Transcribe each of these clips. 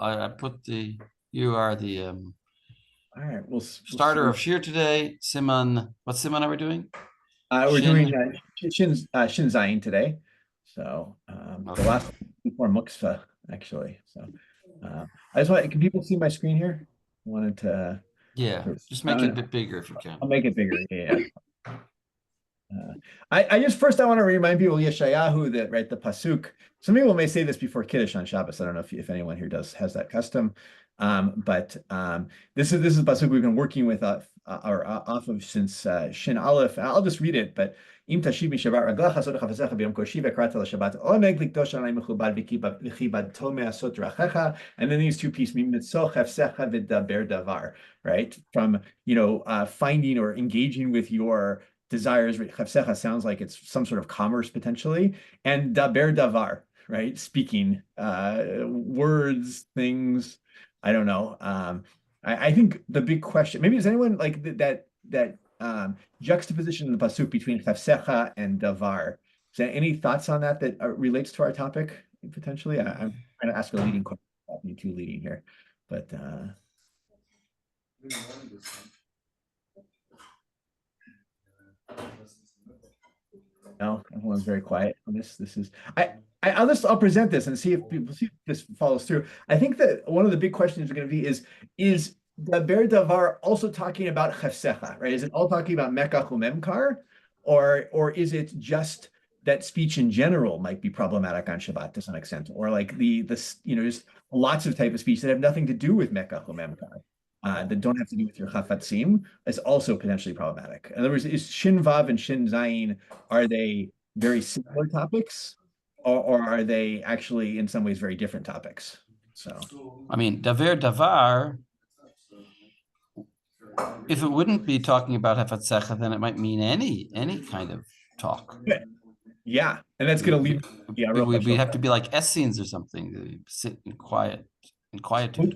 I put you are the All right, we'll starter of Shir today. Siman, what Siman are we doing? we're doing Shin. Shin Zayin today. So the Okay. last one before Muktzah, actually. So I just want, can people see my screen here? I wanted Yeah, to just make it a bit bigger if you can. I'll make it bigger. Yeah. I just first I want to remind people Yeshayahu that right the pasuk. Some people may say this before Kiddush on Shabbos. I don't know if anyone here has that custom, but this is the pasuk we've been working with off of since Shin Aleph. I'll just read it, but im tashiv mishabat raglacha sod chafazecha b'yom koshi v'karata l'Shabbat oneg likdosh alay mechubad v'chibad to me'asot rachecha, and then these two pieces mimitzoch hefsecha v'daber davar, right, from finding or engaging with your desires. Chavsecha sounds like it's some sort of commerce potentially, and daber davar, right? Speaking words, things. I don't know. I think the big question, maybe is anyone like that juxtaposition in the pasuk between chavsecha and davar? Is there any thoughts on that relates to our topic potentially? I'm trying to ask a leading question. Me too leading here, but. No, everyone's very quiet on this. I'll present this and see if this follows through. I think that one of the big questions are going to be is the Ber Davar also talking about Chefsecha, right? Is it all talking about Mekach Memkar, or is it just that speech in general might be problematic on Shabbat to some extent, or like just lots of type of speech that have nothing to do with Mekach Memkar? That don't have to do with your chafatzim is also potentially problematic. In other words, is Shin Vav and Shin Zayin, are they very similar topics, or are they actually in some ways very different topics? So, I mean, davar, if it wouldn't be talking about hafatzecha, then it might mean any kind of talk. yeah, and that's going to lead. Yeah, we have to be like Essenes or something, sit in quietude.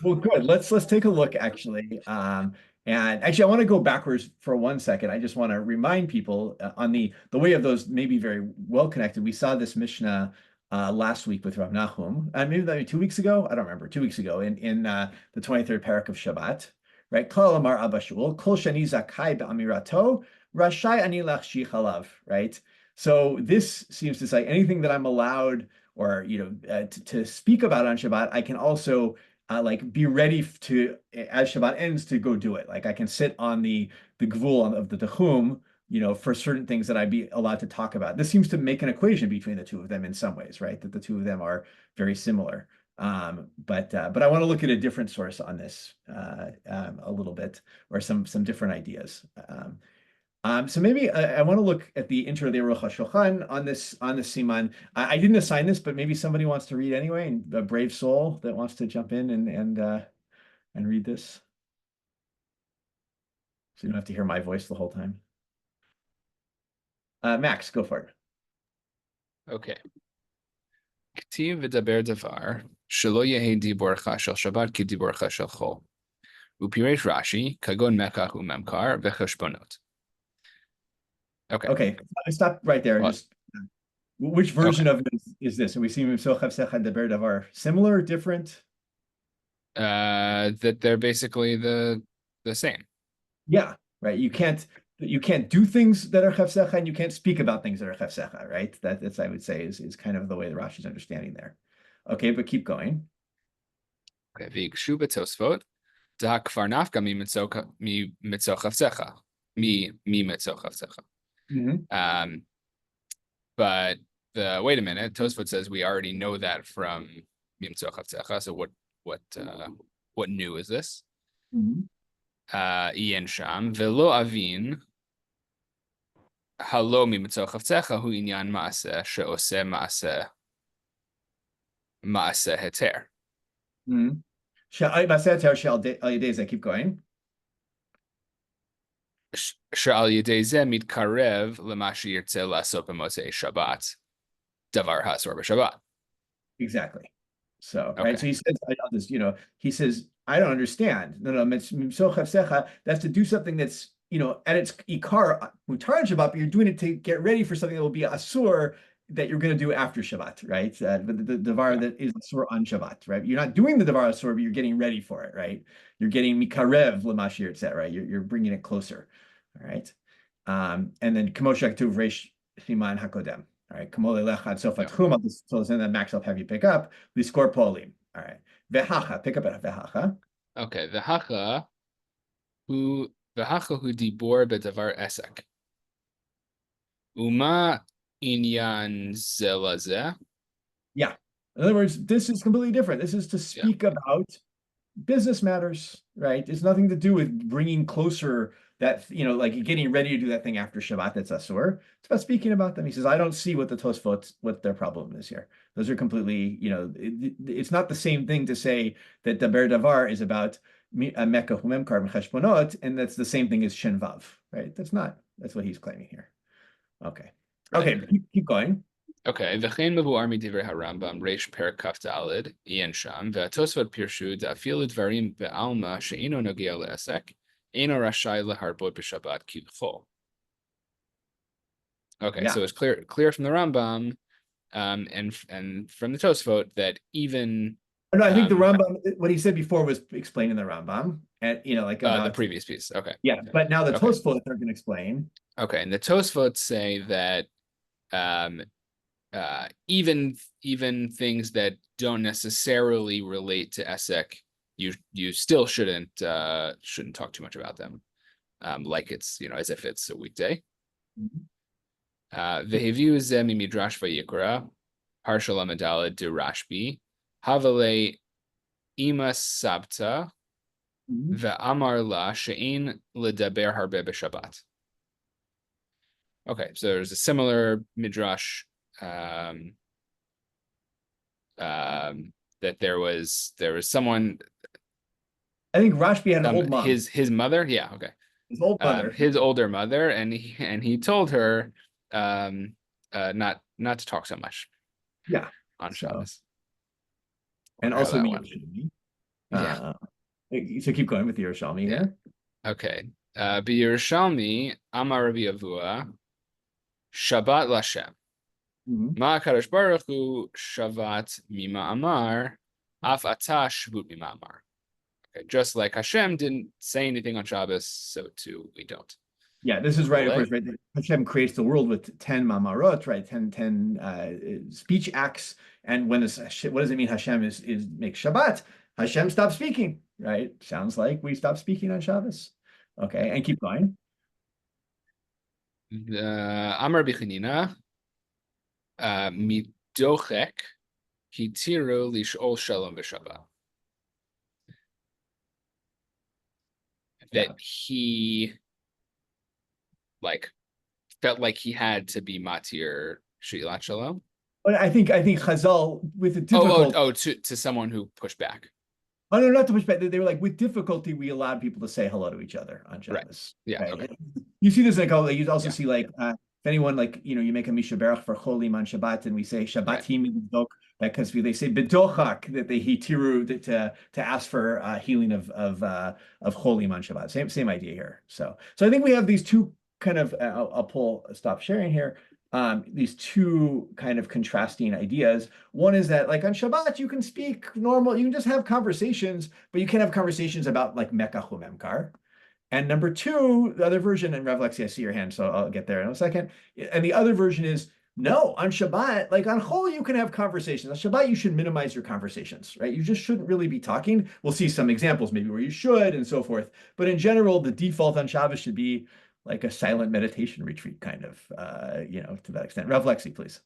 Well, good. Let's take a look actually. And actually, I want to go backwards for 1 second. I just want to remind people on the way of those maybe very well connected. We saw this Mishnah last week with Rav Nachum, maybe 2 weeks ago. I don't remember. 2 weeks ago in the 23rd parak of Shabbat, right? Klal Amar Abba Shul, Kol Shani Zakai Be'amirato, Rashai Ani Lachshi Chalav, right? So this seems to say anything that I'm allowed or to speak about on Shabbat, I can also like be ready to, as Shabbat ends, to go do it. Like I can sit on the gvul of the Tehum, for certain things that I'd be allowed to talk about. This seems to make an equation between the two of them in some ways, right? That the two of them are very similar. But I want to look at a different source on this a little bit, or some different ideas. So maybe I want to look at the intro of the Aruch HaShulchan on this Siman. I didn't assign this, but maybe somebody wants to read anyway, and a brave soul that wants to jump in and read this. So you don't have to hear my voice the whole time. Max, go for it. Okay. K'tiv v'daber davar shelo yehi diborcha shel Shabbat ki diborcha shel chol. Upiresh Rashi kagon mekach umemkar v'cheshbonot. Okay. Stop right there. Just which version of it is this? And we see Mimsoch Havsech Daber Davar similar, different? That they're basically the same. Yeah, right. You can't do things that are Chavsecha, and you can't speak about things that are Chavsecha, right? That's I would say is kind of the way the Rashi's understanding there. Okay, but keep going. Okay, v'yikshu b'tosfot da kvar nafka mi mitzoch Chavsecha mi mitzoch Chavsecha. But wait a minute, Tosfot says we already know that from Mimtzoch Chavsecha. So what new is this? Ian Sham velo avin halo Mimtzoch Chavsecha hu inyan maaseh she'oseh maaseh heter. She'al maaseh heter she'al yedei, keep going. She'al yedei zeh mitkarev lema sheyirtzeh la'asot b'motzei Shabbat davar hasor b'Shabbat. Exactly. So right. So he says, he says, I don't understand. No, Mimsoch Chavsecha, that's to do something that's at its ikar mutar Shabbat, but you're doing it to get ready for something that will be asur that you're going to do after Shabbat, right? The davar that is asur on Shabbat, right? You're not doing the davar asur, but you're getting ready for it, right? You're getting mikarev l'mashir tzeh, right? You're bringing it closer, all right? And then k'moshe k'tuv reish siman hakodem, all right? K'mo le'lecha ad sof atchum, so then Max, I'll have you pick up liskor polim, all right? Vehacha, pick up at vehacha. Okay, vehacha hu dibor bedavar esek. Uma inyan zelazeh. Yeah. In other words, this is completely different. This is to speak about business matters, right? It's nothing to do with bringing closer that, like getting ready to do that thing after Shabbat that's asur. It's about speaking about them. He says, I don't see what the Tosfot, what their problem is here. Those are completely, it's not the same thing to say that Daber Davar is about Mecca Humemkar Mecheshponot, and that's the same thing as Shin Vav, right? That's not. That's what he's claiming here. Okay. Okay, keep going. Okay, v'chein mevuar midivrei harambam reish perak kaf daled ian sham ve'atosfot pirshu da'afil dvarim be'alma she'ino nogea le'esek eno rashai leharbot b'shabbat ki b'chol. Okay, so it's clear from the Rambam, and from the Tosfot that even. No, I think the Rambam, what he said before was explaining the Rambam, and like about the previous piece. Okay. Yeah, but now the Tosfot they're going to explain. Okay, and the Tosfot say that even things that don't necessarily relate to Esek, you still shouldn't talk too much about them, like it's as if it's a weekday. Veheviu ze midrash vayikra harshal amadala de Rashbi havale ima sabta ve'amar la she'in ledaber harbe b'Shabbat. Okay, so there's a similar midrash that there was someone. I think Rashbi had an old mom. His mother, yeah, okay. His old mother, his older mother, and he told her not to talk so much. Yeah, on Shabbos. And also Yerushalmi. Yeah. So keep going with the Yerushalmi here. Okay. B'Yerushalmi Amar Rabbi Avua Shabbat Lashem. Ma Kadosh Baruch Hu Shavat Mima Amar Af Atah Shvut Mima Amar. Okay, just like Hashem didn't say anything on Shabbos, so too we don't. Yeah, this is right. Of course, right. Hashem creates the world with 10 mamarot, right? 10 speech acts. And what does it mean? Hashem is makes Shabbat. Hashem stops speaking, right? Sounds like we stop speaking on Shabbos. Okay, and keep going. Amar Bichinina Midochek Hitiro Lishol Shalom B'Shabbat. That he felt like he had to be matir Shilat Shalom. But I think Chazal with the difficulty. To someone who pushed back. Oh no, not to push back. They were like, with difficulty, we allowed people to say hello to each other on Shabbos. Right. Yeah. Right? Okay. You see this you also see if anyone you make a Misha Berach for Cholim on Shabbat, and we say Shabbat Himidok, because they say Bedochak that they hitiru to ask for healing of Cholim on Shabbat. Same idea here. So I think we have these two kind of I'll stop sharing here. These two kind of contrasting ideas. One is that on Shabbat, you can speak normal, you can just have conversations, but you can't have conversations about Mecca Humemkar. And number two, the other version, and Rav Lexi, I see your hand, so I'll get there in a second. And the other version is, no, on Shabbat, on Chol, you can have conversations. On Shabbat, you should minimize your conversations, right? You just shouldn't really be talking. We'll see some examples maybe where you should and so forth. But in general, the default on Shabbos should be a silent meditation retreat kind of, to that extent. Rav Lexi, please.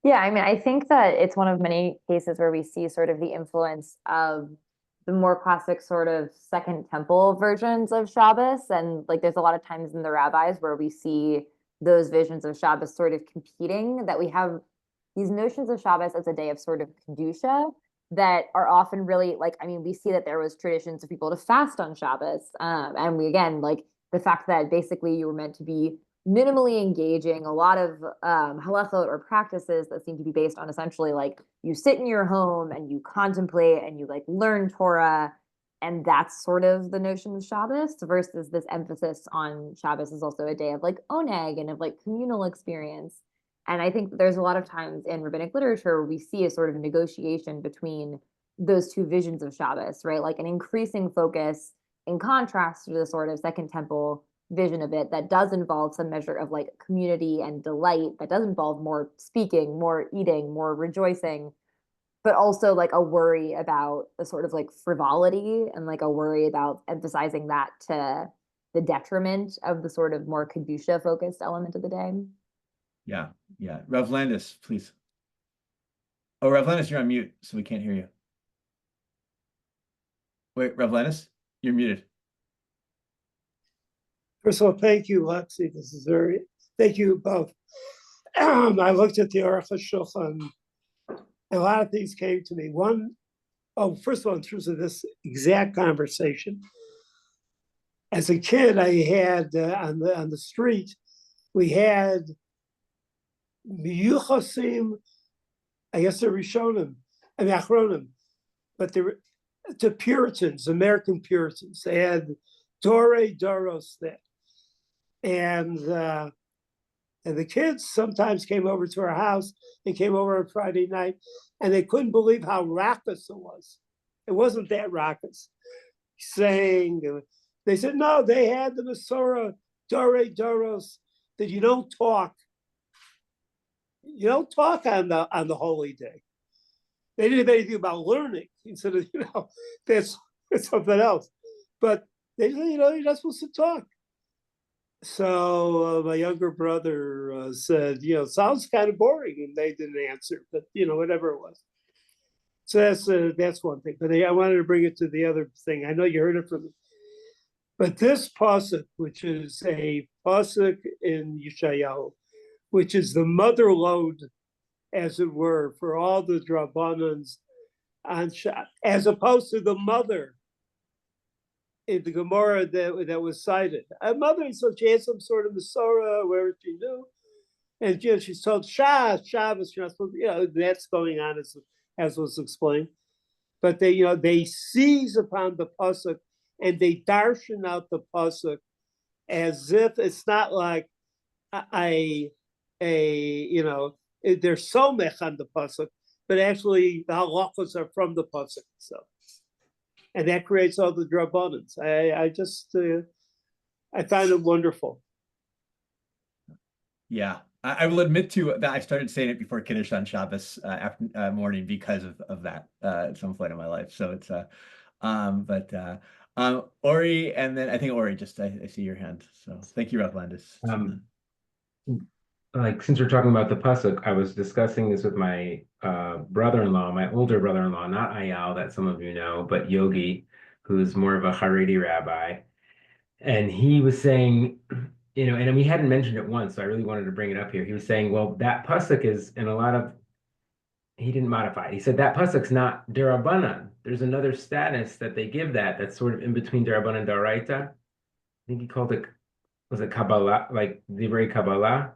Yeah, I think that it's one of many cases where we see sort of the influence of the more classic sort of Second Temple versions of Shabbos. And there's a lot of times in the rabbis where we see those visions of Shabbos sort of competing, that we have these notions of Shabbos as a day of sort of Kedusha that are often really we see that there was traditions of people to fast on Shabbos. And we, again, the fact that basically you were meant to be minimally engaging, a lot of halachot or practices that seem to be based on essentially you sit in your home and you contemplate and you learn Torah, and that's sort of the notion of Shabbos, versus this emphasis on Shabbos is also a day of oneg and of communal experience. And I think there's a lot of times in rabbinic literature where we see a sort of negotiation between those two visions of Shabbos, right? Like an increasing focus in contrast to the sort of Second Temple vision of it that does involve some measure of like community and delight, that does involve more speaking, more eating, more rejoicing, but also like a worry about a sort of like frivolity and like a worry about emphasizing that to the detriment of the sort of more kedusha focused element of the day. Yeah, yeah. Rev Landis, please. Oh, Rev Landis, you're on mute, so we can't hear you. Wait, Rev Landis, you're muted. First of all, thank you, Lexi. Thank you both. I looked at the Aruch HaShulchan, and a lot of things came to me. First of all, in terms of this exact conversation, as a kid, I had on the street, we had miyuchasim, I guess they're Rishonim, I mean Achronim, but they were the Puritans, American Puritans. They had Dore Doros there. And the kids sometimes came over to our house. They came over on Friday night, and they couldn't believe how raucous it was. It wasn't that raucous. They said, no, they had the Masorah Dore Doros that you don't talk. You don't talk on the holy day. They didn't have anything about learning. Instead of, that's something else. But they said, you're not supposed to talk. So my younger brother said, sounds kind of boring, and they didn't answer, but whatever it was. So that's one thing. But I wanted to bring it to the other thing. I know you heard it from me, but this pasuk, which is a pasuk in Yeshayahu, which is the mother lode, as it were, for all the drabanans on Shabbat, as opposed to the mother in the Gemara that was cited. A mother, so she had some sort of Masorah, wherever she knew, and she's told Shabbos, you're not supposed to, that's going on as was explained. But they seize upon the pasuk and they darshan out the pasuk as if it's not like they're somech on the pasuk, but actually the halachos are from the pasuk. So. And that creates all the drabbanans. I find it wonderful. Yeah, I will admit to that I started saying it before Kiddush on Shabbos morning because of that at some point in my life. So it's Ori, and then I think Ori. I see your hand. So thank you, Rav Landis. Since we're talking about the pasuk, I was discussing this with my brother-in-law, my older brother-in-law, not Ayal, that some of you know, but Yogi, who's more of a Haredi rabbi. And he was saying, and we hadn't mentioned it once, so I really wanted to bring it up here. He was saying, well, that pasuk is in he didn't modify it. He said that pasuk's not derabanan. There's another status that they give that's sort of in between derabanan and daraita. I think he called it, was it Kabbalah, like Divrei Kabbalah?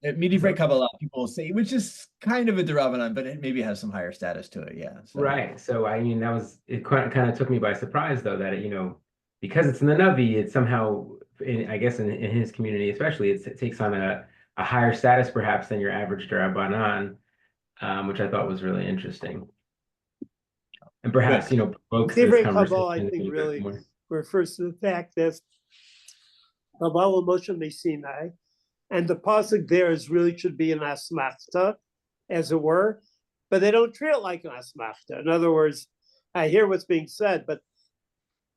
Midivrei Kabbalah, people say, which is kind of a derabanan, but it maybe has some higher status to it. Yeah. So. Right. So it kind of took me by surprise, though, that because it's in the Navi, it's somehow, I guess in his community especially, it takes on a higher status perhaps than your average derabanan, which I thought was really interesting. And perhaps provokes this Kabbalah, I think, really refers to the fact that Kabbalah Moshe Sinai, and the pasuk there really should be an asmachta, as it were, but they don't treat it like an asmachta. In other words, I hear what's being said,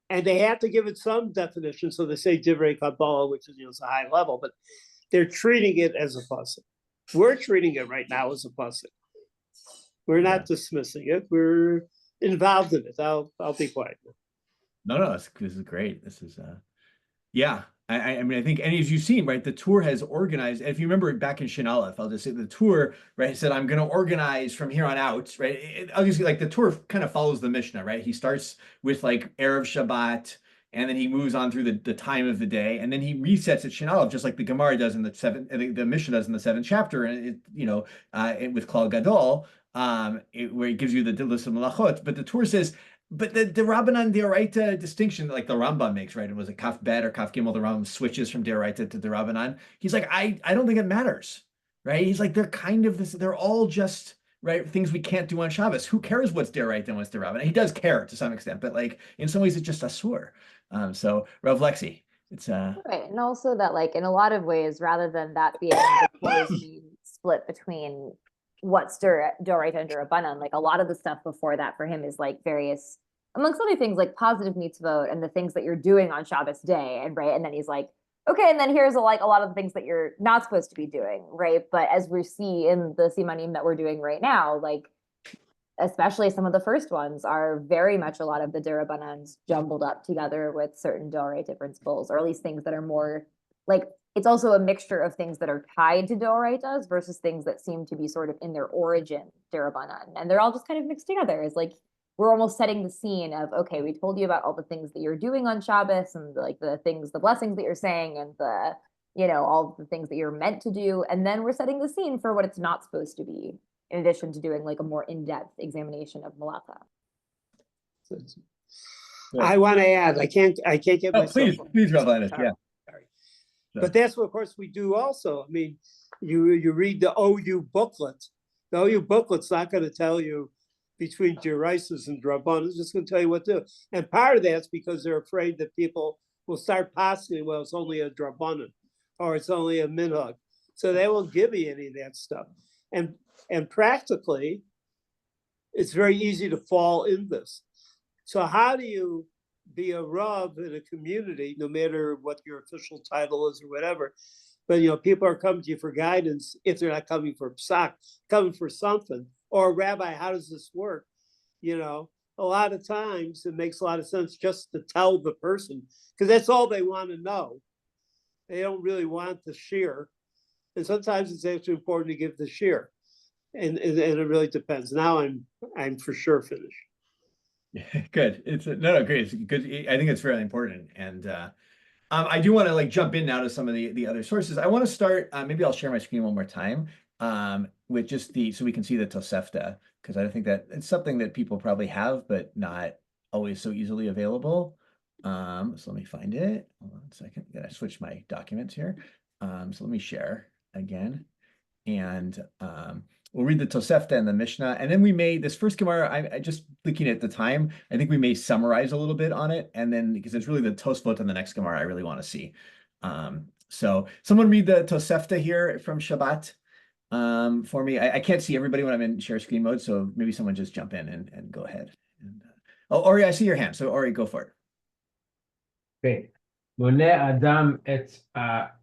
and they have to give it some definition, so they say Divrei Kabbalah, which is a high level, but they're treating it as a pasuk. We're treating it right now as a pasuk. We're not dismissing it. We're involved in it. I'll be quiet. No, this is great. This is yeah. I mean, I think, and as you've seen, right, the tour has organized. If you remember back in Shin Aleph, I'll just say the tour, right, said, I'm going to organize from here on out, right? Obviously, like the tour kind of follows the Mishnah, right? He starts with like Erev Shabbat, and then he moves on through the time of the day, and then he resets at Shin Aleph, just like the Gemara does in the Mishnah does in the 7th chapter, and with Klal Gadol, where it gives you the list of malachot. But the tour says, but the Rabbanan Deoraita distinction, like the Rambam makes, right? And was it Kaf Bet or Kaf Gimel? The Rambam switches from Deoraita to the Rabbanan. He's like, I don't think it matters. right? He's like, they're kind of this, they're all just, right, things we can't do on Shabbos. Who cares what's deraita and what's derabbanan? He does care to some extent, but like in some ways it's just asur. So Rav Lexi, it's Right, and also that like in a lot of ways, rather than that being the closed main split between what's doraita and durabanan, like a lot of the stuff before that for him is like various, amongst other things, like positive mitzvot and the things that you're doing on Shabbos day, and right, and then he's like, okay, and then here's like a lot of the things that you're not supposed to be doing, right? But as we see in the simanim that we're doing right now, like especially some of the first ones are very much a lot of the durabanans jumbled up together with certain doraita principles, or at least things that are more like, it's also a mixture of things that are tied to doraitas versus things that seem to be sort of in their origin durabanan. And they're all just kind of mixed together. It's like, we're almost setting the scene of, okay, we told you about all the things that you're doing on Shabbos and like the things, the blessings that you're saying and the, you know, all the things that you're meant to do. And then we're setting the scene for what it's not supposed to be, in addition to doing like a more in-depth examination of Malacha. I want to add, I can't get no, myself. please, Rav Linus, yeah. Sorry. But that's what, of course, we do also. I mean, you read the OU booklet. The OU booklet's not going to tell you between Jeraisis and Drabanan. It's just going to tell you what to do. And part of that's because they're afraid that people will start passing, well, it's only a Drabanan or it's only a minhag. So they won't give you any of that stuff. And practically, it's very easy to fall in this. So how do you be a Rav in a community, no matter what your official title is or whatever, but, you know, people are coming to you for guidance if they're not coming for psak, coming for something, or Rabbi, how does this work? You know, a lot of times it makes a lot of sense just to tell the person, because that's all they want to know. They don't really want the shear. And sometimes it's actually important to give the shear. And it really depends. Now I'm for sure finished. Good. It's no, great. It's good. I think it's very important. And I do want to like jump in now to some of the other sources. I want to start, maybe I'll share my screen one more time with just so we can see the Tosefta, because I think that it's something that people probably have, but not always so easily available. So let me find it. Hold on a second. I gotta switch my documents here. So let me share again. And we'll read the Tosefta and the Mishnah, and then we may, this first Gemara, I just looking at the time, I think we may summarize a little bit on it, and then because it's really the Tosfot and the next Gemara I really want to see. So someone read the Tosefta here from Shabbat for me. I can't see everybody when I'm in share screen mode, so maybe someone just jump in and go ahead. And, oh, Ori, I see your hand, so Ori, go for it. Okay. Moneh Adam et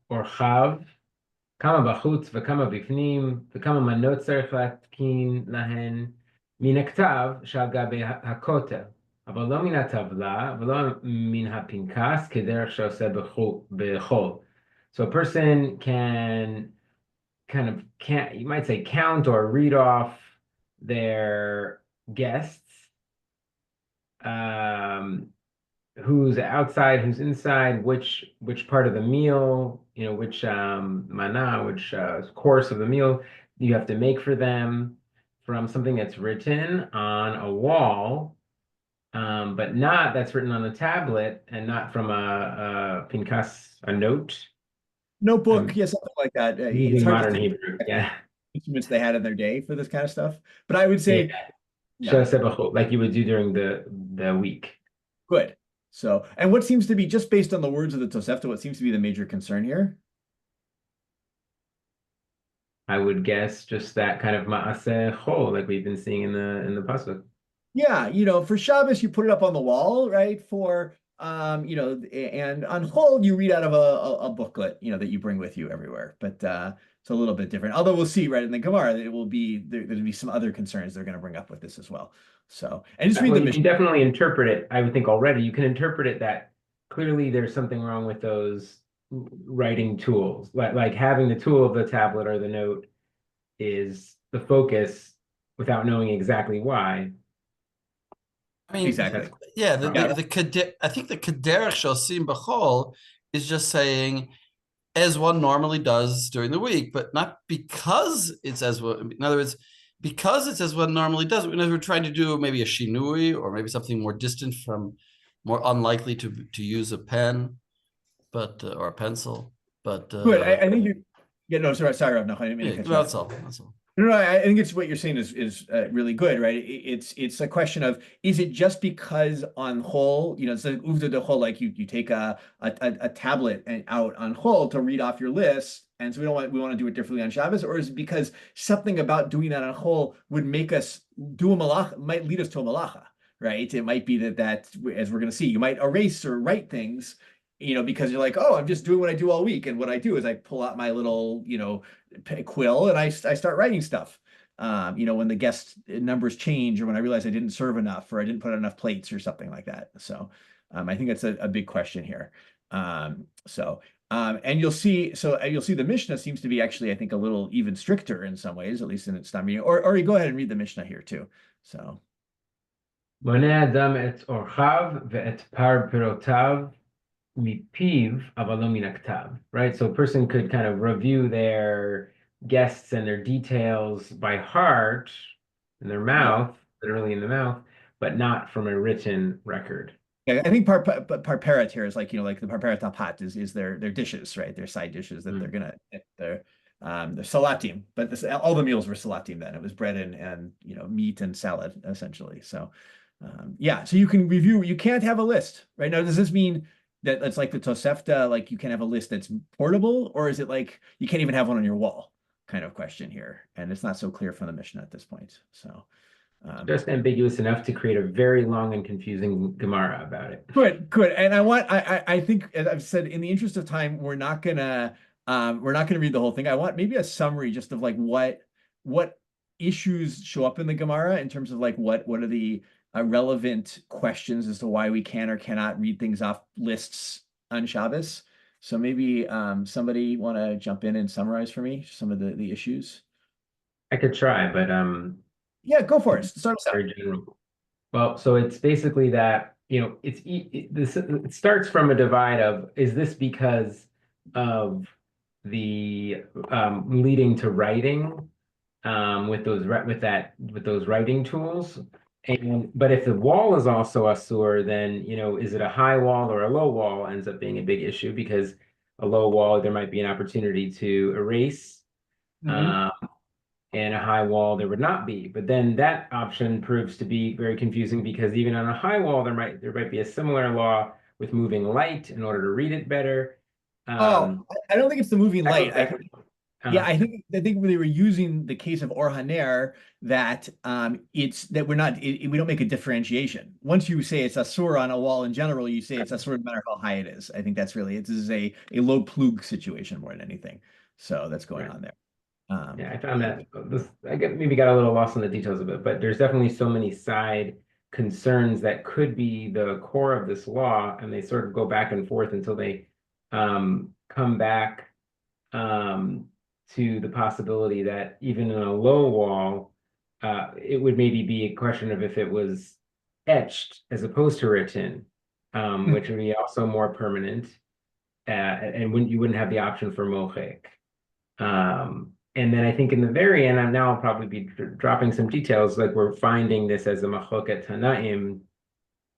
Orchav. כמה בחוץ וכמה בפנים, וכמה מנות צריך להתקין להן מן הכתב שעל גבי הכותל, אבל לא מן הטבלה ולא מן הפנקס כדרך שעושה בחול. So a person can kind of, you might say, count or read off their guests, who's outside, who's inside, which part of the meal, you know, which mana, which course of the meal you have to make for them from something that's written on a wall, but not that's written on a tablet and not from a pinkas, a note. Notebook, yeah, something like that. It's modern Hebrew, yeah. Instruments they had in their day for this kind of stuff. But I would say, yeah. Like you would do during the week. Good. So, and what seems to be, just based on the words of the Tosefta, what seems to be the major concern here? I would guess just that kind of ma'aseh chol, like we've been seeing in the pasuk. Yeah, you know, for Shabbos you put it up on the wall, right? For you know, and on chol you read out of a booklet, you know, that you bring with you everywhere. But it's a little bit different. Although we'll see, right, in the Gemara, it will be there'll be some other concerns they're going to bring up with this as well. So, and just read the Mishnah. You can definitely interpret it. I would think already you can interpret it that clearly there's something wrong with those writing tools. Like having the tool of the tablet or the note is the focus without knowing exactly why. I mean, exactly. Yeah, I think the Kederech Shosim B'chol is just saying, as one normally does during the week, but not because it's as one. In other words, because it's as one normally does. In other words, we're trying to do maybe a shinui or maybe something more distant from, more unlikely to use a pen, but or a pencil. But good. I think Yeah, no, sorry, Rob, no, I didn't mean to Yeah, cut you off. that's all. That's all. No, I think it's what you're saying is really good, right? It's a question of, is it just because on whole, it's like uvda de whole, like you take a tablet and out on whole to read off your list, and so we want to do it differently on Shabbos, or is it because something about doing that on whole would make us do a malacha, might lead us to a malacha, right? It might be that as we're going to see, you might erase or write things, because you're like, oh, I'm just doing what I do all week, and what I do is I pull out my little, quill and I start writing stuff. When the guest numbers change, or when I realize I didn't serve enough, or I didn't put enough plates, or something like that. So I think that's a big question here. And you'll see the Mishnah seems to be actually, I think, a little even stricter in some ways, at least in its time. Or you go ahead and read the Mishnah here too. So. מונה אדם את אורחיו ואת פרפרותיו mipiv אבל לא מן הכתב, right? So a person could kind of review their guests and their details by heart in their mouth, literally in the mouth, but not from a written record. Yeah, I think parperet here is like like the parperet tapat is their dishes, right? Their side dishes that they're salatim, but all the meals were salatim then. It was bread and meat and salad essentially. So so you can review. You can't have a list right now. Does this mean that it's like the Tosefta, like you can have a list that's portable, or is it like you can't even have one on your wall kind of question here? And it's not so clear from the Mishnah at this point. So just ambiguous enough to create a very long and confusing Gemara about it. Good. And I think, as I've said, in the interest of time, we're not gonna read the whole thing. I want maybe a summary just of like what issues show up in the Gemara in terms of like what are the relevant questions as to why we can or cannot read things off lists on Shabbos. So maybe somebody want to jump in and summarize for me some of the issues. I could try, but yeah, go for it. Start us out. Very general. Well, so it's basically that it starts from a divide of, is this because of the leading to writing with those writing tools? But if the wall is also asur, then is it a high wall or a low wall ends up being a big issue, because a low wall there might be an opportunity to erase, and a high wall there would not be. But then that option proves to be very confusing, because even on a high wall there might be a similar law with moving light in order to read it better. I don't think it's the moving light. I think they were using the case of Or Haner that it's that we don't make a differentiation. Once you say it's asur on a wall in general, you say it's asur no matter how high it is. I think that's really this is a low plug situation more than anything. So that's going on there. I found that maybe got a little lost in the details of it, but there's definitely so many side concerns that could be the core of this law, and they sort of go back and forth until they come back to the possibility that even in a low wall, it would maybe be a question of if it was etched as opposed to written, which would be also more permanent, and you wouldn't have the option for mochek. And then I think in the very end, I'll probably be dropping some details, like we're finding this as a machoket tanaim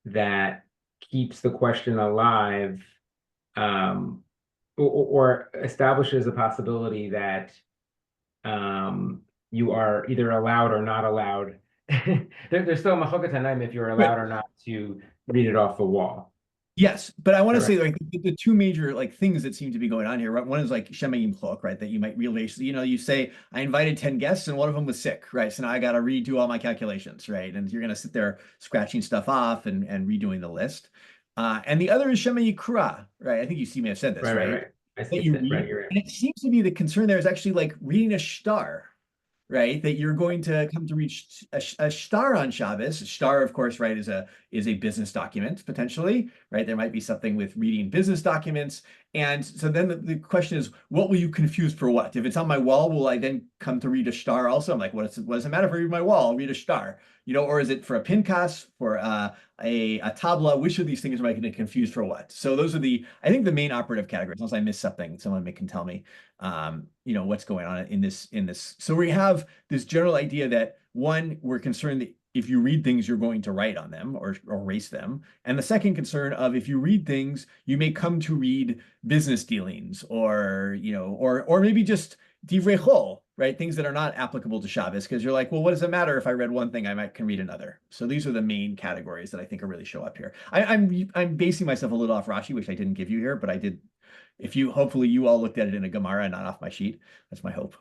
that keeps the question alive, or establishes a possibility that you are either allowed or not allowed. There's still machoket tanaim if you're allowed or not to read it off the wall. Yes, but I want to say like the two major like things that seem to be going on here. Right? One is like shemayim chlok, right? That you might realize, you say I invited 10 guests and one of them was sick, right? So now I got to redo all my calculations, right? And you're going to sit there scratching stuff off and redoing the list. And the other is shemayim kra, right? I think you may have said this, right? I see it. Right, you're right. And it seems to be the concern there is actually like reading a shtar. Right, that you're going to come to reach a shtar on Shabbos. A shtar, of course, right, is a business document potentially, right? There might be something with reading business documents, and so then the question is, what will you confuse for what? If it's on my wall, will I then come to read a shtar also? I'm like, what does it matter if I read my wall? I'll read a shtar, or is it for a pinkas, for a tabla? Which of these things am I going to confuse for what? So those are I think the main operative categories. Unless I missed something, someone can tell me. What's going on in this. So we have this general idea that one, we're concerned that if you read things, you're going to write on them or erase them. And the second concern of if you read things, you may come to read business dealings or, or maybe just divrei chol, right? Things that are not applicable to Shabbos, because you're like, well, what does it matter if I read one thing? Can read another. So these are the main categories that I think really show up here. I'm basing myself a little off Rashi, which I didn't give you here, but I did. Hopefully you all looked at it in a Gemara, not off my sheet. That's my hope.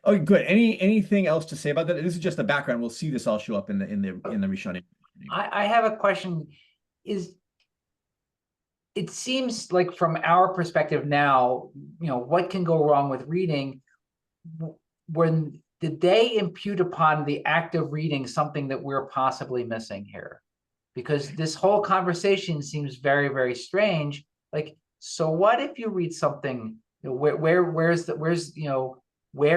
Oh, good. Anything else to say about that? This is just the background. We'll see this all show up in the Rishonim. I have a question. It seems like from our perspective now, what can go wrong with reading? When did they impute upon the act of reading something that we're possibly missing here? Because this whole conversation seems very, very strange. Like, so what if you read something? Where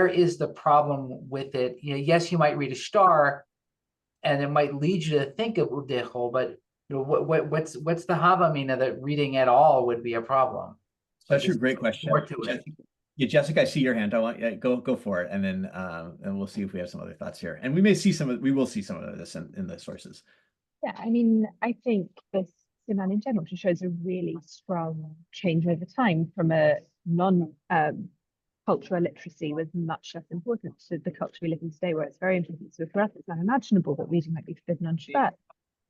is the problem with it? Yes, you might read a star, and it might lead you to think of udechol, but what's the havamina that reading at all would be a problem? That's a great question. Yeah, Jessica, I see your hand. I want go for it, and then and we'll see if we have some other thoughts here. And we will see some of this in the sources. Yeah, I mean, I think this Siman in general shows a really strong change over time from a cultural literacy was much less important to the culture we live in today, where it's very important. So for us, it's unimaginable that reading might be forbidden on Shabbat.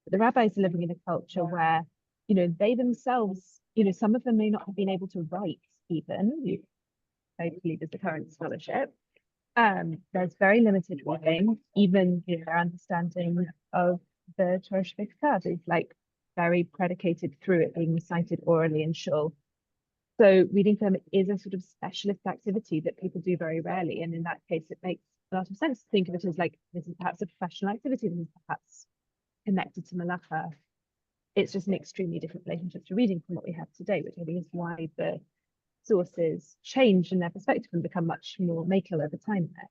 But the rabbis are living in a culture where, they themselves, some of them may not have been able to write even. I believe is the current scholarship. There's very limited reading, even their understanding of the Torah Shebikah is like very predicated through it being recited orally in shul. So reading for them is a sort of specialist activity that people do very rarely. And in that case, it makes a lot of sense to think of it as like, this is perhaps a professional activity, this is perhaps connected to Malacha. It's just an extremely different relationship to reading from what we have today, which I think is why the sources change in their perspective and become much more makel over time there.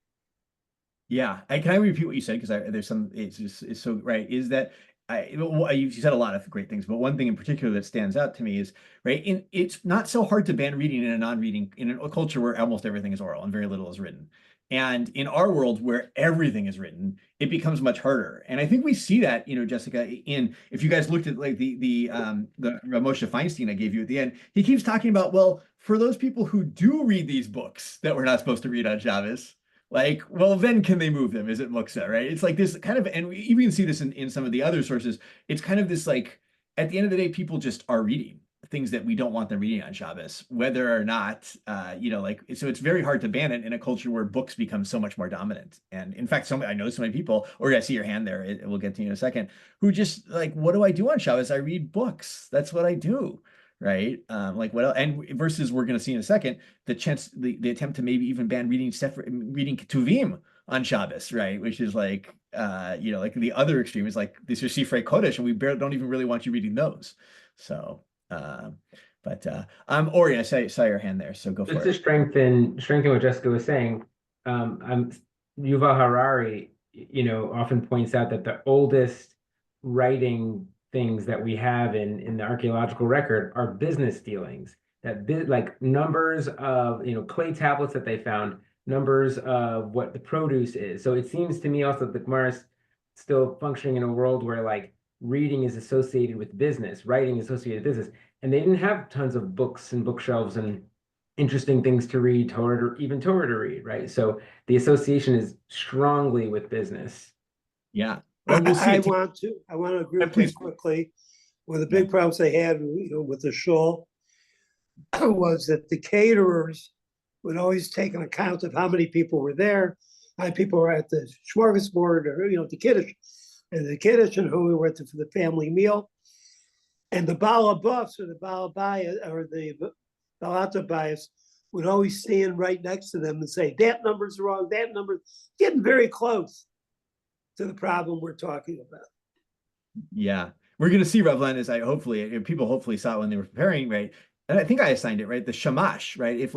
Yeah, and can I repeat what you said? Because there's some, it's so right, is that you said a lot of great things, but one thing in particular that stands out to me is, right, it's not so hard to ban reading in a non-reading, in a culture where almost everything is oral and very little is written. And in our world where everything is written, it becomes much harder. And I think we see that, Jessica, if you guys looked at like the Moshe Feinstein I gave you at the end, he keeps talking about, well, for those people who do read these books that we're not supposed to read on Shabbos, like, well, then can they move them? Is it muksa, right? It's like this kind of, and we even see this in some of the other sources. It's kind of this, like, at the end of the day, people just are reading things that we don't want them reading on Shabbos, whether or not, so it's very hard to ban it in a culture where books become so much more dominant. And in fact, I know so many people, or I see your hand there, we'll get to you in a second, who just like, what do I do on Shabbos? I read books. That's what I do. Right. Like what else? And versus we're going to see in a second, the attempt to maybe even ban reading Ketuvim on Shabbos, right? Which is like, like the other extreme is like this is Sifrei Kodesh, and we don't even really want you reading those. So, Ori, I saw your hand there, so go for it. Just to strengthen what Jessica was saying, Yuval Harari, often points out that the oldest writing things that we have in the archaeological record are business dealings, like numbers of clay tablets that they found, numbers of what the produce is. So it seems to me also that the Gemara is still functioning in a world where like reading is associated with business, writing is associated with business, and they didn't have tons of books and bookshelves and interesting things to read, Torah to read, right? So the association is strongly with business. Yeah. Well, we'll see. I want to agree with you quickly. One of the big problems they had, with the shul was that the caterers would always take an account of how many people were there, how many people were at the smorgasbord, or the kiddush, and who we were for the family meal. And the balabus or the balabaya or the balatabayas would always stand right next to them and say, that number's wrong, that number, getting very close to the problem we're talking about. Yeah, we're going to see Ravlan as people hopefully saw it when they were preparing, right? And I think I assigned it, right? The shamash, right? If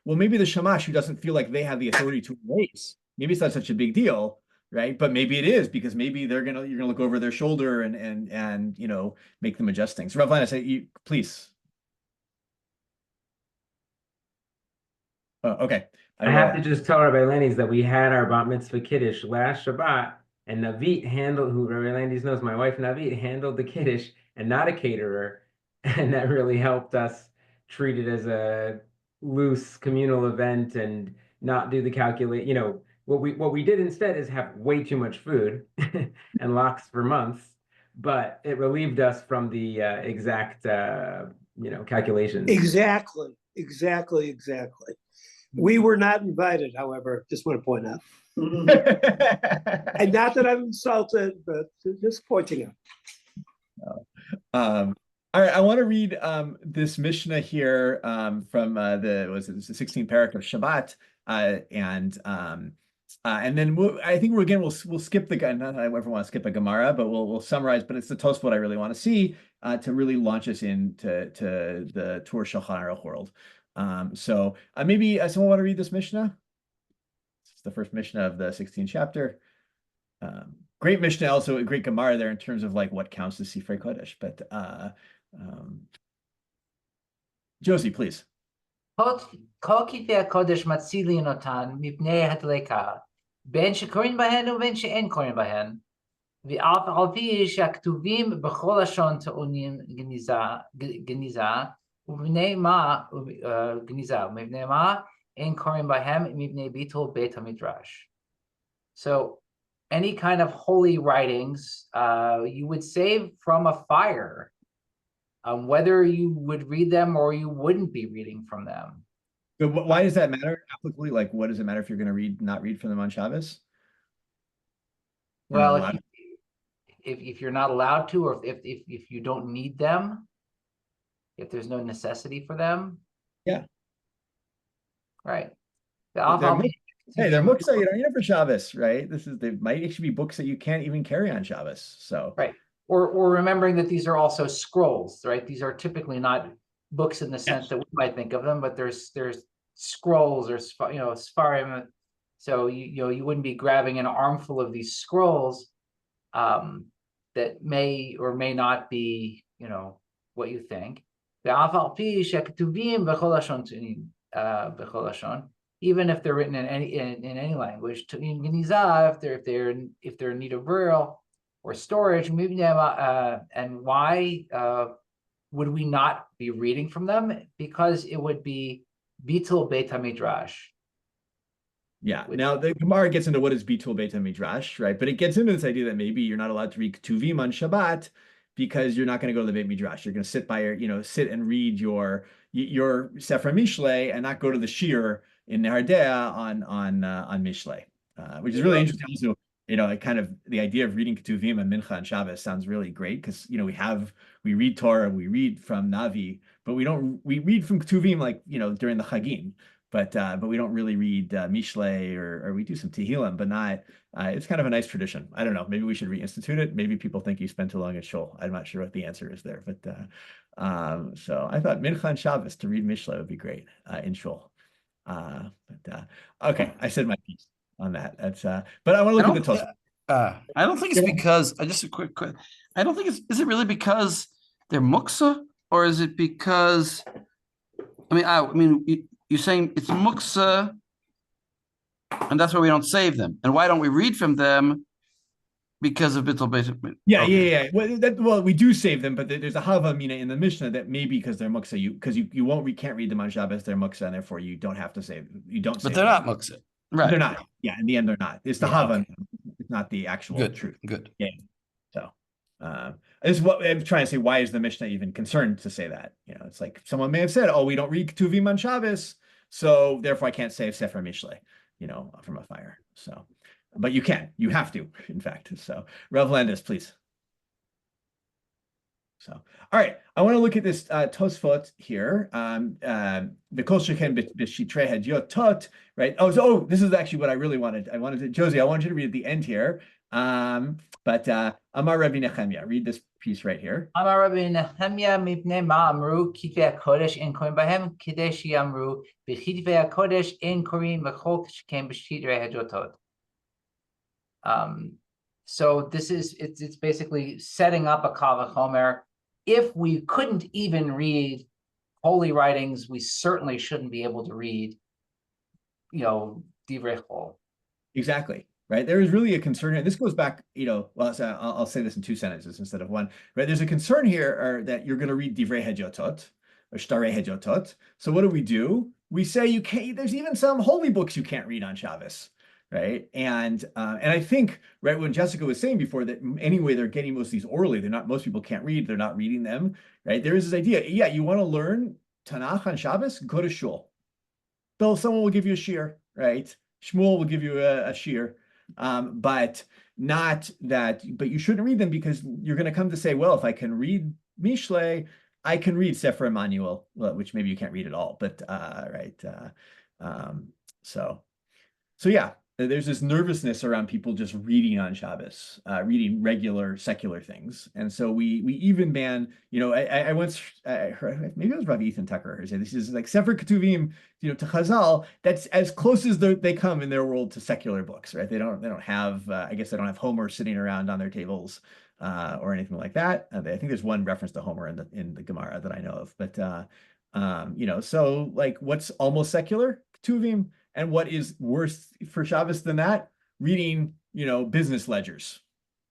maybe the shamash who doesn't feel like they have the authority to erase, maybe it's not such a big deal, right? But maybe it is, because maybe you're gonna look over their shoulder and make them adjust things. Ravlan, I say, please. Oh, okay. I have to just tell Rabbi Landis that we had our bat mitzvah kiddush last Shabbat, and Navit handled, who Rabbi Landis knows, my wife Navit handled the kiddush and not a caterer, and that really helped us treat it as a loose communal event and not do the calculate. You know, what we did instead is have way too much food and lox for months, but it relieved us from the exact calculations. Exactly. We were not invited, however, just want to point out. And not that I'm insulted, but just pointing out. All right, I want to read this Mishnah here from the 16th parak of Shabbat, and then we'll skip the not that I ever want to skip a Gemara, but we'll summarize. But it's the Tosfot I really want to see to really launch us into the Tur Shulchan Aruch world. So maybe someone want to read this Mishnah? It's the first Mishnah of the 16th chapter. Great Mishnah, also a great Gemara there in terms of like what counts as Sifrei Kodesh. But Josie, please. כל כתבי הקודש מצילין אותן מפני הדלקה, בין שקוראים בהן ובין שאין קוראים בהן, ואף על פי שהכתובים בכל לשון טעונים גניזה, ומפני מה אין קוראים בהם מפני ביטול בית המדרש. So any kind of holy writings you would save from a fire, whether you would read them or you wouldn't be reading from them. So why does that matter applicably? Like, what does it matter if you're going to not read from them on Shabbos? Well, if you're not allowed to, or if you don't need them, if there's no necessity for them. Yeah. Right. They're muksa, you don't need it for Shabbos, right? They might actually be books that you can't even carry on Shabbos. So right. Or remembering that these are also scrolls, right? These are typically not books in the sense that we might think of them, but there's scrolls or Sfarim. So you wouldn't be grabbing an armful of these scrolls that may or may not be what you think. Even if they're written in any language, if they're in need of burial or storage, and why would we not be reading from them? Because it would be bitul beit hamidrash. Yeah. Now the Gemara gets into what is bitul beit hamidrash, right? But it gets into this idea that maybe you're not allowed to read ketuvim on Shabbat because you're not going to go to the beit midrash. You're going to sit by sit and read your Sefer Mishlei and not go to the shir in Nehardea on Mishlei, which is really interesting. Also, kind of the idea of reading Ketuvim and Mincha and Shabbos sounds really great because we read Torah, we read from Navi, but we read from Ketuvim during the Chagim, but we don't really read Mishlei or we do some Tehillim, but not. It's kind of a nice tradition. I don't know. Maybe we should reinstitute it. Maybe people think you spend too long at shul. I'm not sure what the answer is there, but so I thought Mincha and Shabbos to read Mishlei would be great in shul. Okay, I said my piece on that. That's but I want to look at the Tosfot. I don't think it's because just a quick. I don't think is it really because they're muksa, or is it because? I mean, you're saying it's muksa, and that's why we don't save them. And why don't we read from them? Because of bittul beit. Yeah. Well, we do save them, but there's a hava mina in the Mishnah that maybe because they're muksa, you can't read them on Shabbos. They're muksa, and therefore you don't have to save. You don't. But they're not muksa, right? They're not. Yeah, in the end, they're not. It's the hava. Okay. It's not the actual truth. Good. Yeah. So, this is what I'm trying to say. Why is the Mishnah even concerned to say that? It's like someone may have said, "Oh, we don't read ketuvim on Shabbos, so therefore I can't save Sefer Mishlei, from a fire." So. But you have to, in fact. So, Rav Landis, please. So, all right, I want to look at this Tosfot here. The Kol Sheken b'Shitrei Hadyotot, right? Oh, this is actually what I really wanted. Josie, I wanted you to read at the end here. But Amar Rabbi Nechemia, read this piece right here. Amar Rabbi Nechemia mipnei ma amru kitvei hakodesh ein korim bahem kidei she'amru b'kitvei hakodesh ein korim v'chol sheken b'Shitrei Hadyotot. So it's basically setting up a kal vachomer. If we couldn't even read holy writings, we certainly shouldn't be able to read divrei chol. Exactly. Right. There is really a concern here. This goes back, well, so I'll say this in 2 sentences instead of one. Right. There's a concern here that you're going to read divrei hedyotot or shtarei hedyotot. So what do? We say you can't. There's even some holy books you can't read on Shabbos. Right. And I think, right, when Jessica was saying before that anyway, they're getting most of these orally. Most people can't read. They're not reading them. Right. There is this idea. Yeah. You want to learn Tanakh on Shabbos? Go to shul. Though someone will give you a shiur. Right. Shmuel will give you a shiur. But not that, but you shouldn't read them because you're going to come to say, well, if I can read Mishle, I can read Sefer Emmanuel, which maybe you can't read at all, but right. So yeah, there's this nervousness around people just reading on Shabbos, reading regular secular things. And so we even ban, I once heard, maybe it was Rabbi Ethan Tucker who said this is like Sefer Ketuvim, to Chazal, that's as close as they come in their world to secular books, right? They don't have, I guess they don't have Homer sitting around on their tables or anything like that. I think there's one reference to Homer in the Gemara that I know of, but so like what's almost secular? Ketuvim. And what is worse for Shabbos than that? Reading, business ledgers.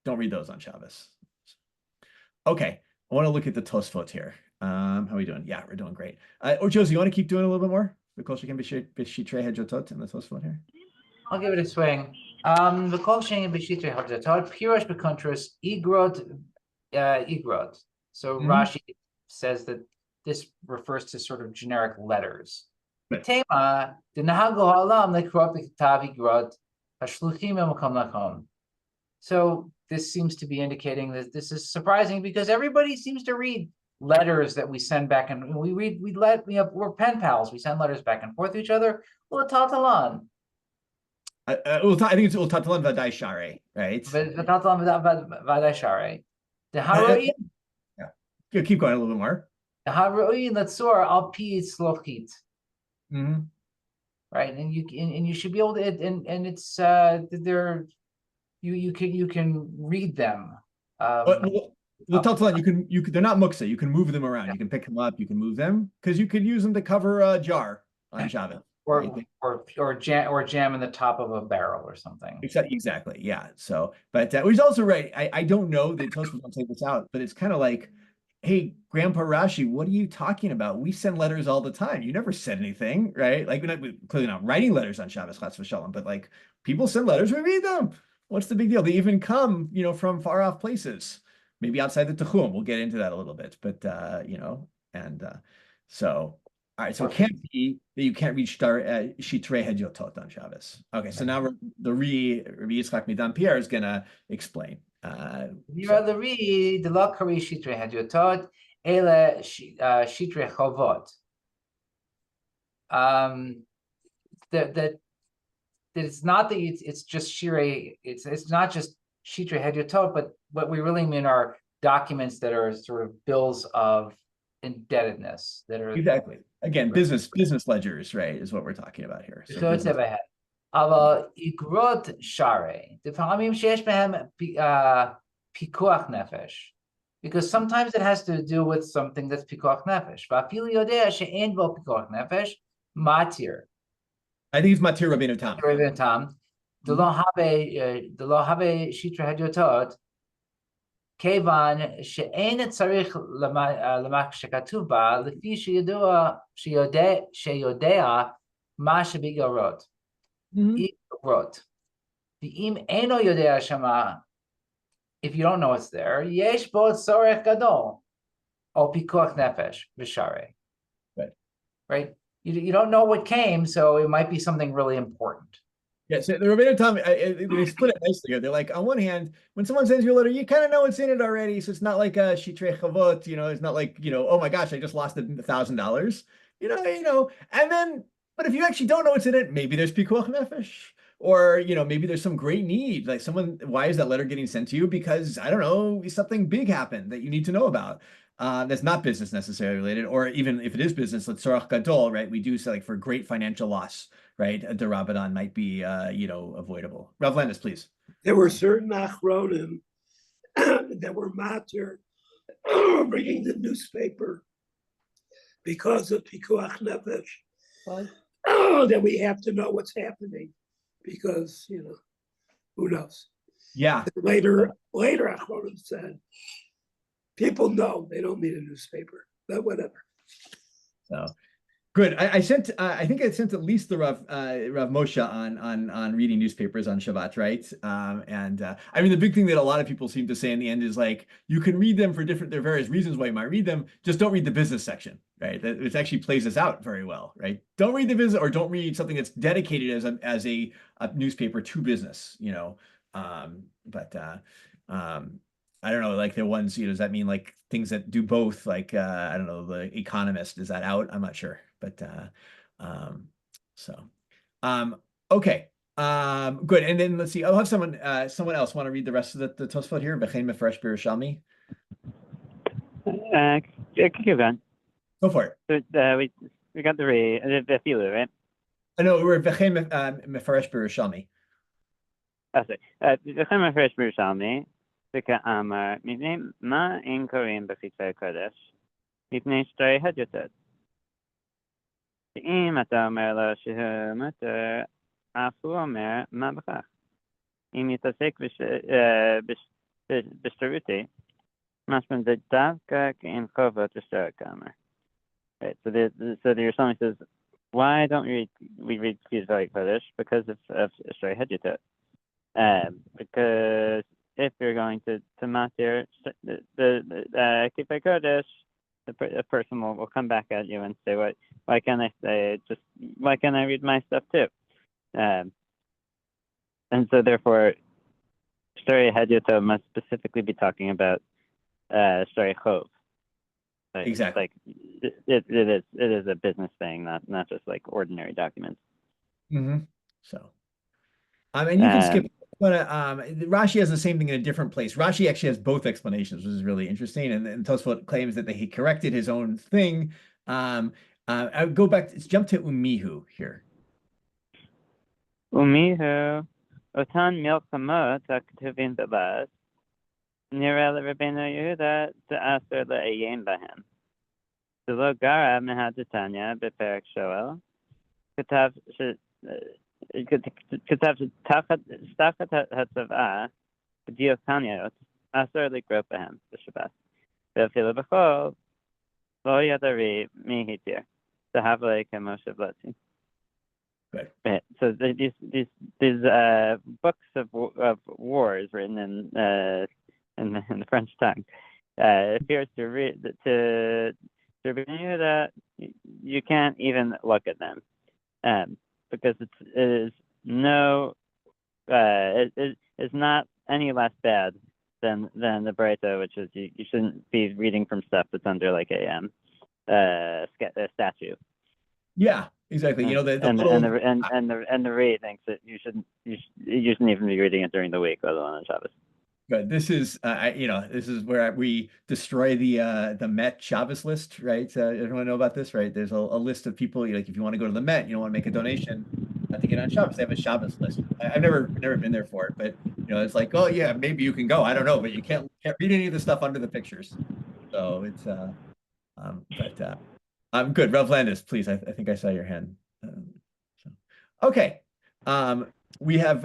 Don't read those on Shabbos. Okay, I want to look at the Tosfot here. How are we doing? Yeah, we're doing great. Or Josie, you want to keep doing a little bit more? Because she can be Shitrei Hedyotot in the Tosfot here. I'll give it a swing. V'kol she'en b'shitrei hedyotot pirush b'kontras igrod. So Rashi says that this refers to sort of generic letters. Tema d'nahagu ha'olam lekrot b'kitav igrod hashluchim b'makom lakom. So this seems to be indicating that this is surprising because everybody seems to read letters that we send back, and we're pen pals. We send letters back and forth to each other. Well, tatalan. I think it's Ultatalan Vadai Share, right? Tatalan Vadai Share. The Haroim. Yeah. Keep going a little bit more. The Haroim Latsur Al Pi Slochit. Mm-hmm. Right, and you should be able to, and it's they're you can read them. Tatalan, you can they're not muksa. You can move them around. Yeah. You can pick them up. You can move them because you could use them to cover a jar on Shabbat. Or jam in the top of a barrel or something. Exactly. Yeah. So, but he's also right. I don't know that Tosfos don't take this out, but it's kind of like, hey, Grandpa Rashi, what are you talking about? We send letters all the time. You never said anything, right? Like we're clearly not writing letters on Shabbos Chas v'Shalom, but like people send letters, we read them. What's the big deal? They even come, from far off places, maybe outside the Techum. We'll get into that a little bit, but so. All right, so it can't be that you can't reach Shitrei Hedyotot on Shabbos. Okay, so now the Rabbi Yitzchak Midan Pierre is going to explain. The lo kari Shitrei Hedyotot, ele Shitrei Chovot. That it's not that it's just Shirei. It's not just Shitrei Hedyotot, but what we really mean are documents that are sort of bills of indebtedness that are exactly. Again, business ledgers, right, is what we're talking about here. So it's ahead. Aber igrot share. Defamim sheyesh behem pikuach nefesh, because sometimes it has to do with something that's pikuach nefesh. Va'afilu yodea she'en bo pikuach nefesh matir. I think it's matir Rabbeinu Tam. Rabbeinu Tam. The lo have shitra hedyotot. Kevan she'en tzarich l'mak shekatuv ba lefi sheyodea ma shebigarot. Igarot. The im eno yodea shama. If you don't know what's there, yesh bo tzorech gadol o pikuach nefesh v'sharei. Right. You don't know what came, so it might be something really important. Yeah, so the Rabbeinu Tam, they split it nicely here. They're like, on one hand, when someone sends you a letter, you kind of know what's in it already. So it's not like a Shitrei Chavot, it's not like, oh my gosh, I just lost $1,000, and then, but if you actually don't know what's in it, maybe there's Pikuach Nefesh, or, maybe there's some great need. Like why is that letter getting sent to you? Because, I don't know, something big happened that you need to know about. That's not business necessarily related, or even if it is business, let's Tzorach Gadol, right? We do say like for great financial loss, right? A Derabanan might be, avoidable. Rav Landis, please. There were certain Achronim that were matir bringing the newspaper because of Pikuach Nefesh. then we have to know what's happening because, who knows? Yeah. Later, Achronim said, people know they don't need a newspaper, but whatever. So good. I sent. I think I sent at least the Rav Moshe on reading newspapers on Shabbat, right? I mean, the big thing that a lot of people seem to say in the end is like you can read them for there are various reasons why you might read them. Just don't read the business section, right? It actually plays this out very well, right? Don't read the business, or don't read something that's dedicated as a newspaper to business, I don't know, like the ones, does that mean like things that do both? Like, I don't know, The Economist, is that out? I'm not sure. But okay. Good. And then let's see. I'll have someone else want to read the rest of the Tosfot here. V'chein mefresh b'Yerushalmi. Go for it. So we got the filu, right? I know we're v'chein mefresh b'Yerushalmi. V'chein mefresh b'Yerushalmi. וכאמר, מפני מה אין קוראים בחיצי הקודש? מפני שטרי הדיוטות. אם אתה אומר לו שהוא מותר, אף הוא אומר מה בכך. אם יתעסק בשטרותי, משמע זה דווקא כאין חובות לשטר כאמר. Right, so the Yerushalmi says, why don't we read B'chizai Kodesh? Because of Shtari Hadiutot. Because if you're going to matir the Kippur Kodesh, the person will come back at you and say, why can't I read my stuff too? And so therefore, Shtari Hadiutot must specifically be talking about Shtari Chov. Exactly. Like it is a business thing, not just like ordinary documents. Mm-hmm. So, and you can skip. But Rashi has the same thing in a different place. Rashi actually has both explanations, which is really interesting. And Tosfot claims that he corrected his own thing. I go back. Jump to Umihu here. Umihu, otan milchamot haktuvim b'bas. Nira l'Rabbeinu Yehuda te'aser le'ayin bahem. Zelo gara mehadatanya b'perek Shoel. Ketav תחת הצוואה בדיוקניות אסור לקרוא בהם בשבת. ואפילו בכל לא ידעי מי התיר. דהבה כמו שבלתי. So these books of wars written in the French tongue appears to read to that you can't even look at them. Because it is not any less bad than the Breita, which is you shouldn't be reading from stuff that's under like a statue. Yeah, exactly. And the Ray thinks that you shouldn't even be reading it during the week, let alone on Shabbos. Good. This is this is where we destroy the Met Shabbos list, right? Everyone know about this, right? There's a list of people, like if you want to go to the Met, you don't want to make a donation to get on Shabbos. They have a Shabbos list. I've never been there for it, but it's like, oh yeah, maybe you can go. I don't know, but you can't read any of the stuff under the pictures. So it's good. Rav Landis, please. I think I saw your hand. Okay. We have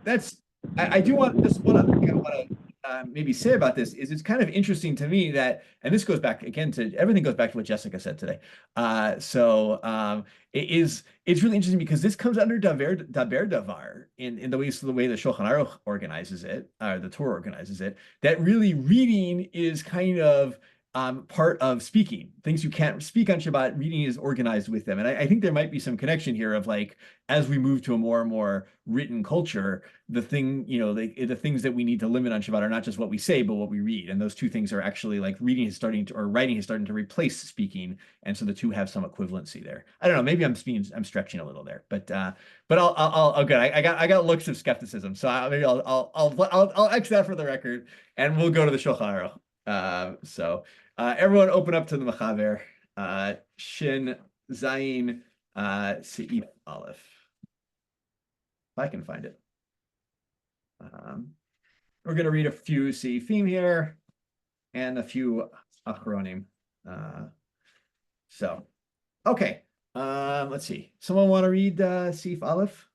that's. I do want this one other thing I want to maybe say about this is it's kind of interesting to me that, and this goes back again to everything goes back to what Jessica said today. It's really interesting because this comes under daber davar in the way the Shulchan Aruch organizes it, or the Torah organizes it. That really reading is kind of part of speaking. Things you can't speak on Shabbat, reading is organized with them. And I think there might be some connection here of like, as we move to a more and more written culture, the things that we need to limit on Shabbat are not just what we say, but what we read. And those two things are actually like writing is starting to replace speaking. And so the two have some equivalency there. I don't know, maybe I'm stretching a little there, but I'll good. I got looks of skepticism. So maybe I'll X that for the record and we'll go to the Shulchan Aruch. Everyone open up to the Mechaber, Shin Zayin Seif Aleph. If I can find it. We're going to read a few Seifim here and a few Achronim. Okay. Let's see. Someone want to read Sif Aleph?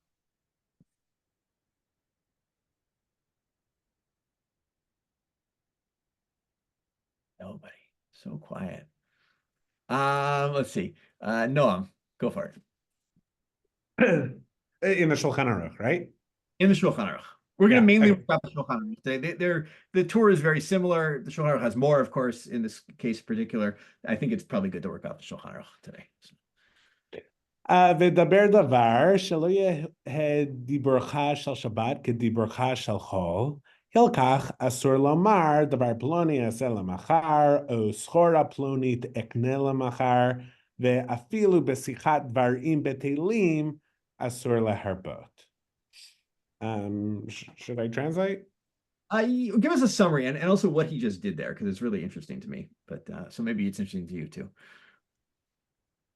Nobody. So quiet. Let's see. Noam, go for it. In the Shulchan Aruch, right? In the Shulchan Aruch. We're going to Yeah, mainly okay. work out the Shulchan Aruch. The tour is very similar. The Shulchan Aruch has more, of course, in this case in particular. I think it's probably good to work out the Shulchan Aruch today. ודבר דבר שלא יהיה דיבורך של שבת כדיבורך של חול, הלקח אסור לומר דבר פלוני אעשה למחר, או סחורה פלונית אקנה למחר, ואפילו בשיחת דברים בטלים אסור להרבות. Should I translate? Give us a summary and also what he just did there, because it's really interesting to me. But so maybe it's interesting to you too.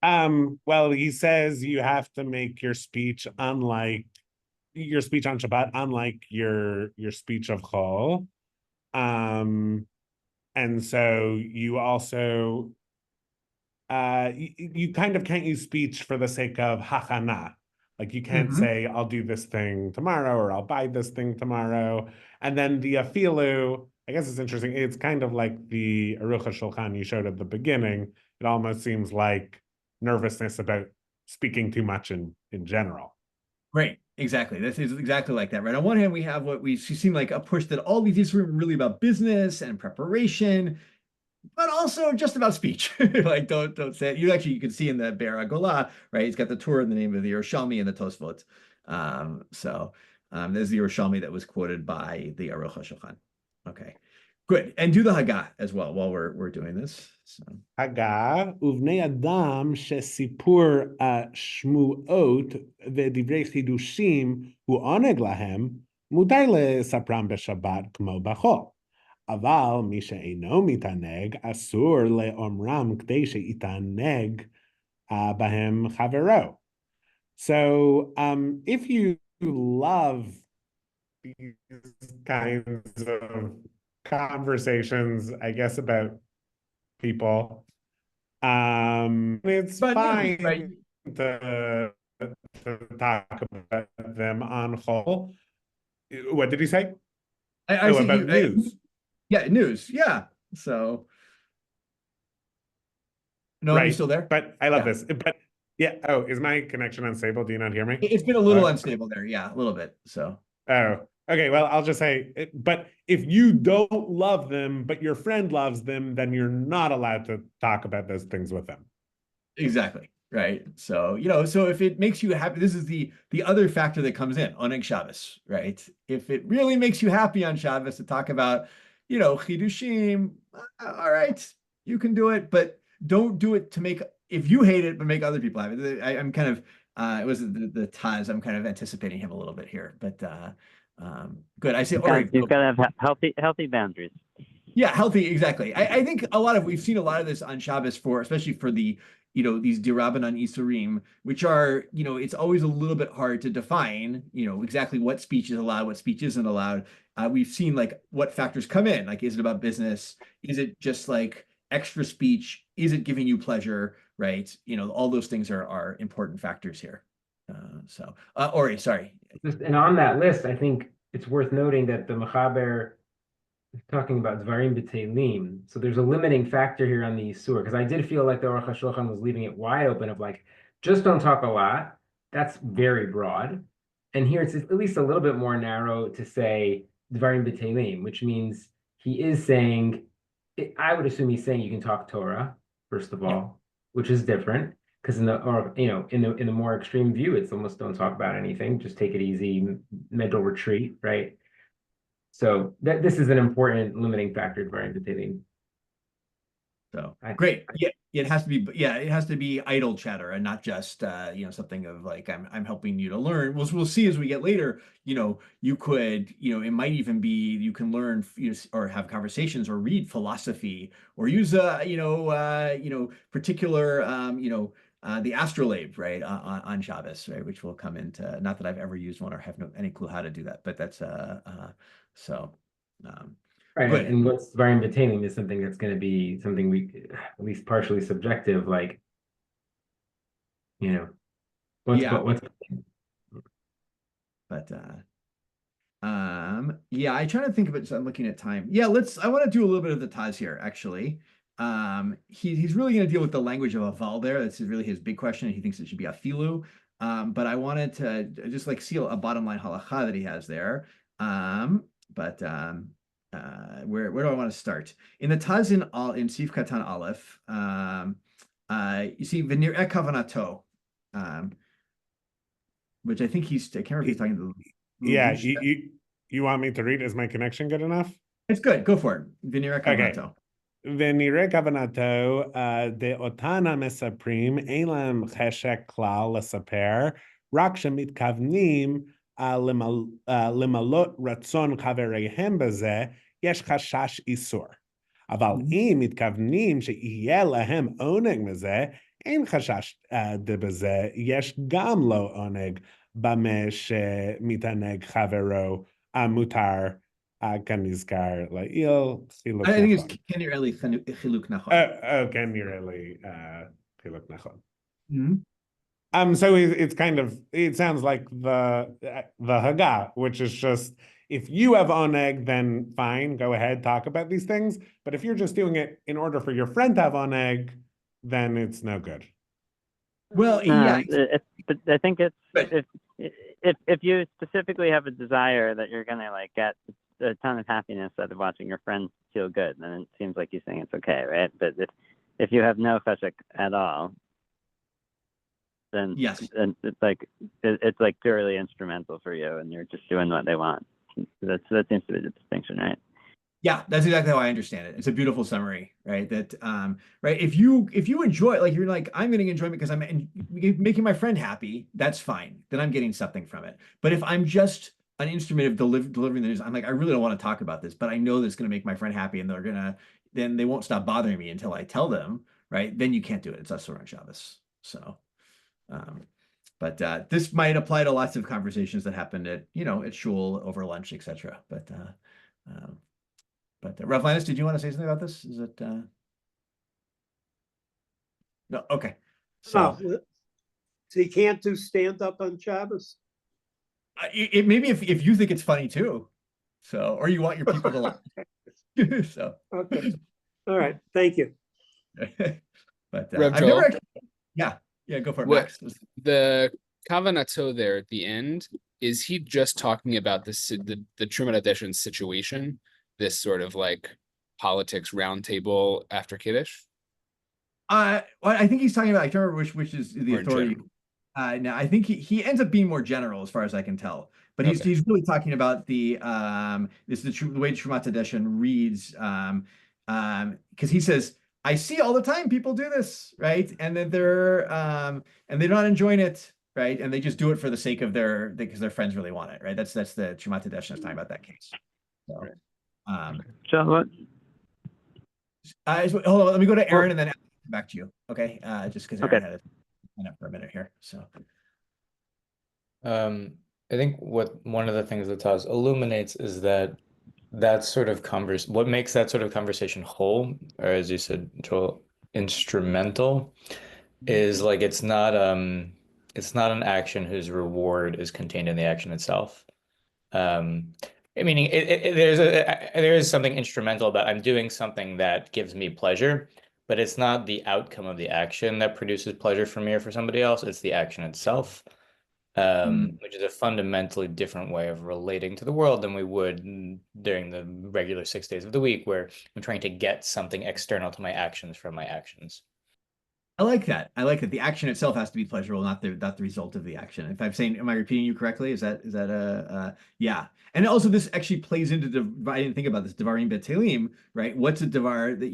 Well, he says you have to make your speech unlike your speech on Shabbat, unlike your speech of Chol. And so you also you kind of can't use speech for the sake of hachana. Like you can't say, I'll do this thing tomorrow, or I'll buy this thing tomorrow. And then the afilu, I guess it's interesting. It's kind of like the Aruch HaShulchan you showed at the beginning. It almost seems like nervousness about speaking too much in general. Right, exactly. This is exactly like that, right? On one hand, we have what we seem like a push that all these are really about business and preparation, but also just about speech. Like don't say it. You can see in the Be'er HaGolah, right? He's got the Torah in the name of the Yerushalmi and the Tosfot. There's the Yerushalmi that was quoted by the Aruch HaShulchan. Okay. Good. And do the Haggah as well while we're doing this. So. Haggah, uvnei adam shesipur shmuot v'divrei chidushim hu oneg lahem, mudar lesapram b'Shabbat kmo b'chol. Aval mi she'eino mitaneg asur le'omram kdei she'itaneg bahem chavero. So, if you love these kinds of conversations, I guess, about people, it's fine right? to talk about them on Chol. What did he say? I said about news. Yeah, news. Yeah. So no, right. Are you still there? But I love this. But yeah. Oh, is my connection unstable? Do you not hear me? It's been a little unstable there. Yeah, a little bit. So. Oh, okay. Well, I'll just say, but if you don't love them, but your friend loves them, then you're not allowed to talk about those things with them. Exactly. Right. So, so if it makes you happy, this is the other factor that comes in on Shabbos, right? If it really makes you happy on Shabbos to talk about, chidushim, all right, you can do it, but don't do it to make, if you hate it, but make other people happy. I'm kind of, it was the Taz, I'm kind of anticipating him a little bit here, but good. I say, all right. You've got to have healthy boundaries. Yeah, healthy, exactly. I think we've seen a lot of this on Shabbos especially for the, these dirabanan isurim, which are, it's always a little bit hard to define, exactly what speech is allowed, what speech isn't allowed. We've seen like what factors come in, like, is it about business? Is it just like extra speech? Is it giving you pleasure? Right. All those things are important factors here. Ori, sorry. And on that list, I think it's worth noting that the Mechaber is talking about Dvarim B'Teilim. So there's a limiting factor here on the Yisur, because I did feel like the Aruch HaShulchan was leaving it wide open of like, just don't talk a lot. That's very broad. And here it's at least a little bit more narrow to say Dvarim B'Teilim, which means he is saying, I would assume he's saying you can talk Torah, first of all, which is different. Because in the more extreme view, it's almost don't talk about anything, just take it easy, mental retreat, right? So this is an important limiting factor to entertaining. So great. Yeah, it has to be. Yeah, it has to be idle chatter and not just something of like I'm helping you to learn. We'll see as we get later. You could it might even be you can learn or have conversations or read philosophy or use particular the astrolabe, right, on Shabbos, right, which will come into, not that I've ever used one or have any clue how to do that, but that's right. Good. And what's very entertaining is something that's going to be something we at least partially subjective, like you know, what's Yeah. what's But yeah, I try to think of it. So I'm looking at time. Yeah, I want to do a little bit of the Taz here, actually. He's really going to deal with the language of Aval there. That's really his big question. He thinks it should be a filu. But I wanted to just like see a bottom line halacha that he has there. But where do I want to start? In the Taz in Sif Katan Aleph, you see Venir Kavanato, which I think I can't remember if he's talking to Yeah, you want me to read? Is my connection good enough? It's good. Go for it. Venira Okay. Kavanato. ונראה כוונתו דאותן המספרים אין להם חשק כלל לספר, רק שמתכוונים למלות רצון חבריהם בזה, יש חשש איסור. אבל אם מתכוונים שיהיה להם עונג מזה, אין חשש בזה, יש גם לא עונג במה שמתענג חברו המותר כנזכר לעיל, חילוק I think נכון. it's כנראה חילוק נכון. כנראה חילוק נכון. So it's kind of, it sounds like the Haggah, which is just, if you have oneg, then fine, go ahead, talk about these things. But if you're just doing it in order for your friend to have oneg, then it's no good. Well, yeah. But I think it's if you specifically have a desire that you're gonna like get a ton of happiness out of watching your friends feel good, then it seems like you're saying it's okay, right? But if you have no cheshek at all, then yes, and it's like purely instrumental for you, and you're just doing what they want. That seems to be the distinction, right? Yeah, that's exactly how I understand it. It's a beautiful summary, right? That right. If you enjoy, like you're like, I'm getting enjoyment because I'm making my friend happy, that's fine. Then I'm getting something from it. But if I'm just an instrument of delivering the news, I'm like, I really don't want to talk about this, but I know that's going to make my friend happy, and then they won't stop bothering me until I tell them, right? Then you can't do it. It's Asur on Shabbos. So, but this might apply to lots of conversations that happened at shul over lunch, etc. But Rav Linus, did you want to say something about this? Is it no? Okay. So you can't do stand up on Shabbos. It maybe if you think it's funny too, so or you want your people to laugh. So okay, all right, thank you. But Rev I've never actually, go for it. Max. The Kavanato there at the end, is he just talking about the Truman Adeshin situation, this sort of like politics roundtable after Kiddush? Well, I think he's talking about, I can't remember which is the authority. Now I think he ends up being more general as far as I can tell, but he's really talking about the way Trumat Adeshin reads, because he says, I see all the time people do this, right? And then they're not enjoying it, right? And they just do it for the sake of because their friends really want it, right? That's the Trumat Adeshin is talking about that case. So, so what? Hold on, let me go to Aaron and then back to you. Okay, just because Aaron had it for a minute here. So, I think one of the things that Taz illuminates is that sort of what makes that sort of conversation whole, or as you said, Joel, instrumental, is like it's not an action whose reward is contained in the action itself. Meaning there is something instrumental about I'm doing something that gives me pleasure, but it's not the outcome of the action that produces pleasure for me or for somebody else. It's the action itself, which is a fundamentally different way of relating to the world than we would during the regular 6 days of the week, where I'm trying to get something external to my actions from my actions. I like that. The action itself has to be pleasurable, not the result of the action. If I'm saying, am I repeating you correctly? Is that yeah? And also, this actually plays into I didn't think about this Devarim Batelim, right? What's a Devar that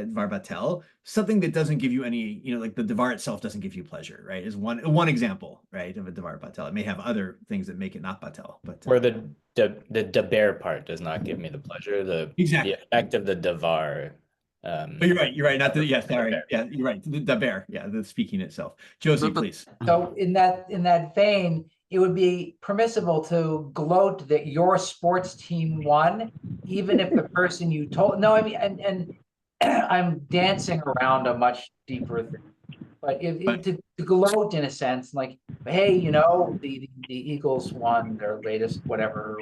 Devar Batel? Something that doesn't give you any, like the Devar itself doesn't give you pleasure, right? Is one example, right, of a Devar Batel. It may have other things that make it not Batel, but where the Deber part does not give me the pleasure. The effect of the Devar. But you're right. Not the sorry. Yeah, you're right. The bear. Yeah, the speaking itself. Josie, please. So in that vein, it would be permissible to gloat that your sports team won, even if the person you told. No, I mean, and I'm dancing around a much deeper But to gloat in a sense, like, hey, the Eagles won their latest whatever,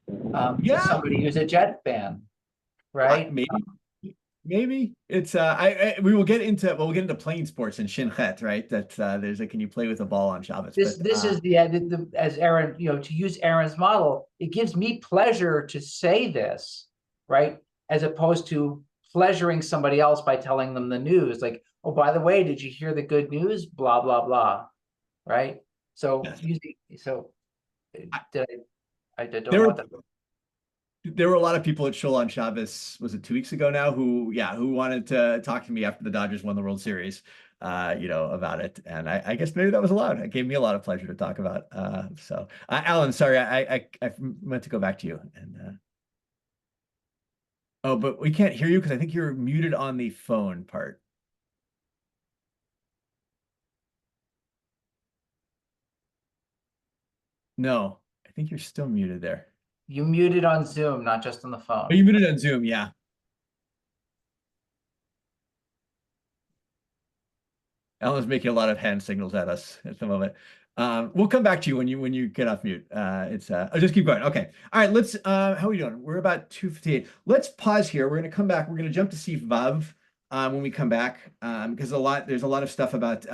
to somebody who's a Jet fan, right? Maybe it's we'll get into playing sports in Shinchet, right? That there's can you play with a ball on Shabbos? This is the as Aaron, to use Aaron's model, it gives me pleasure to say this, right? As opposed to pleasuring somebody else by telling them the news, like, oh, by the way, did you hear the good news? Blah blah blah, right? So I don't know what that. There were a lot of people at Shul on Shabbos, was it 2 weeks ago now, who wanted to talk to me after the Dodgers won the World Series, about it. And I guess maybe that was allowed. It gave me a lot of pleasure to talk about. So Alan, sorry, I meant to go back to you. And oh, but we can't hear you because I think you're muted on the phone part. No, I think you're still muted there. You muted on Zoom, not just on the phone. Oh, you muted on Zoom, yeah. Alan's making a lot of hand signals at us at the moment. We'll come back to you when you get off mute. I'll just keep going. Okay. All right. Let's. How are we doing? We're about 2:58. Let's pause here. We're going to come back. We're going to jump to Sif Vav when we come back because there's a lot of stuff about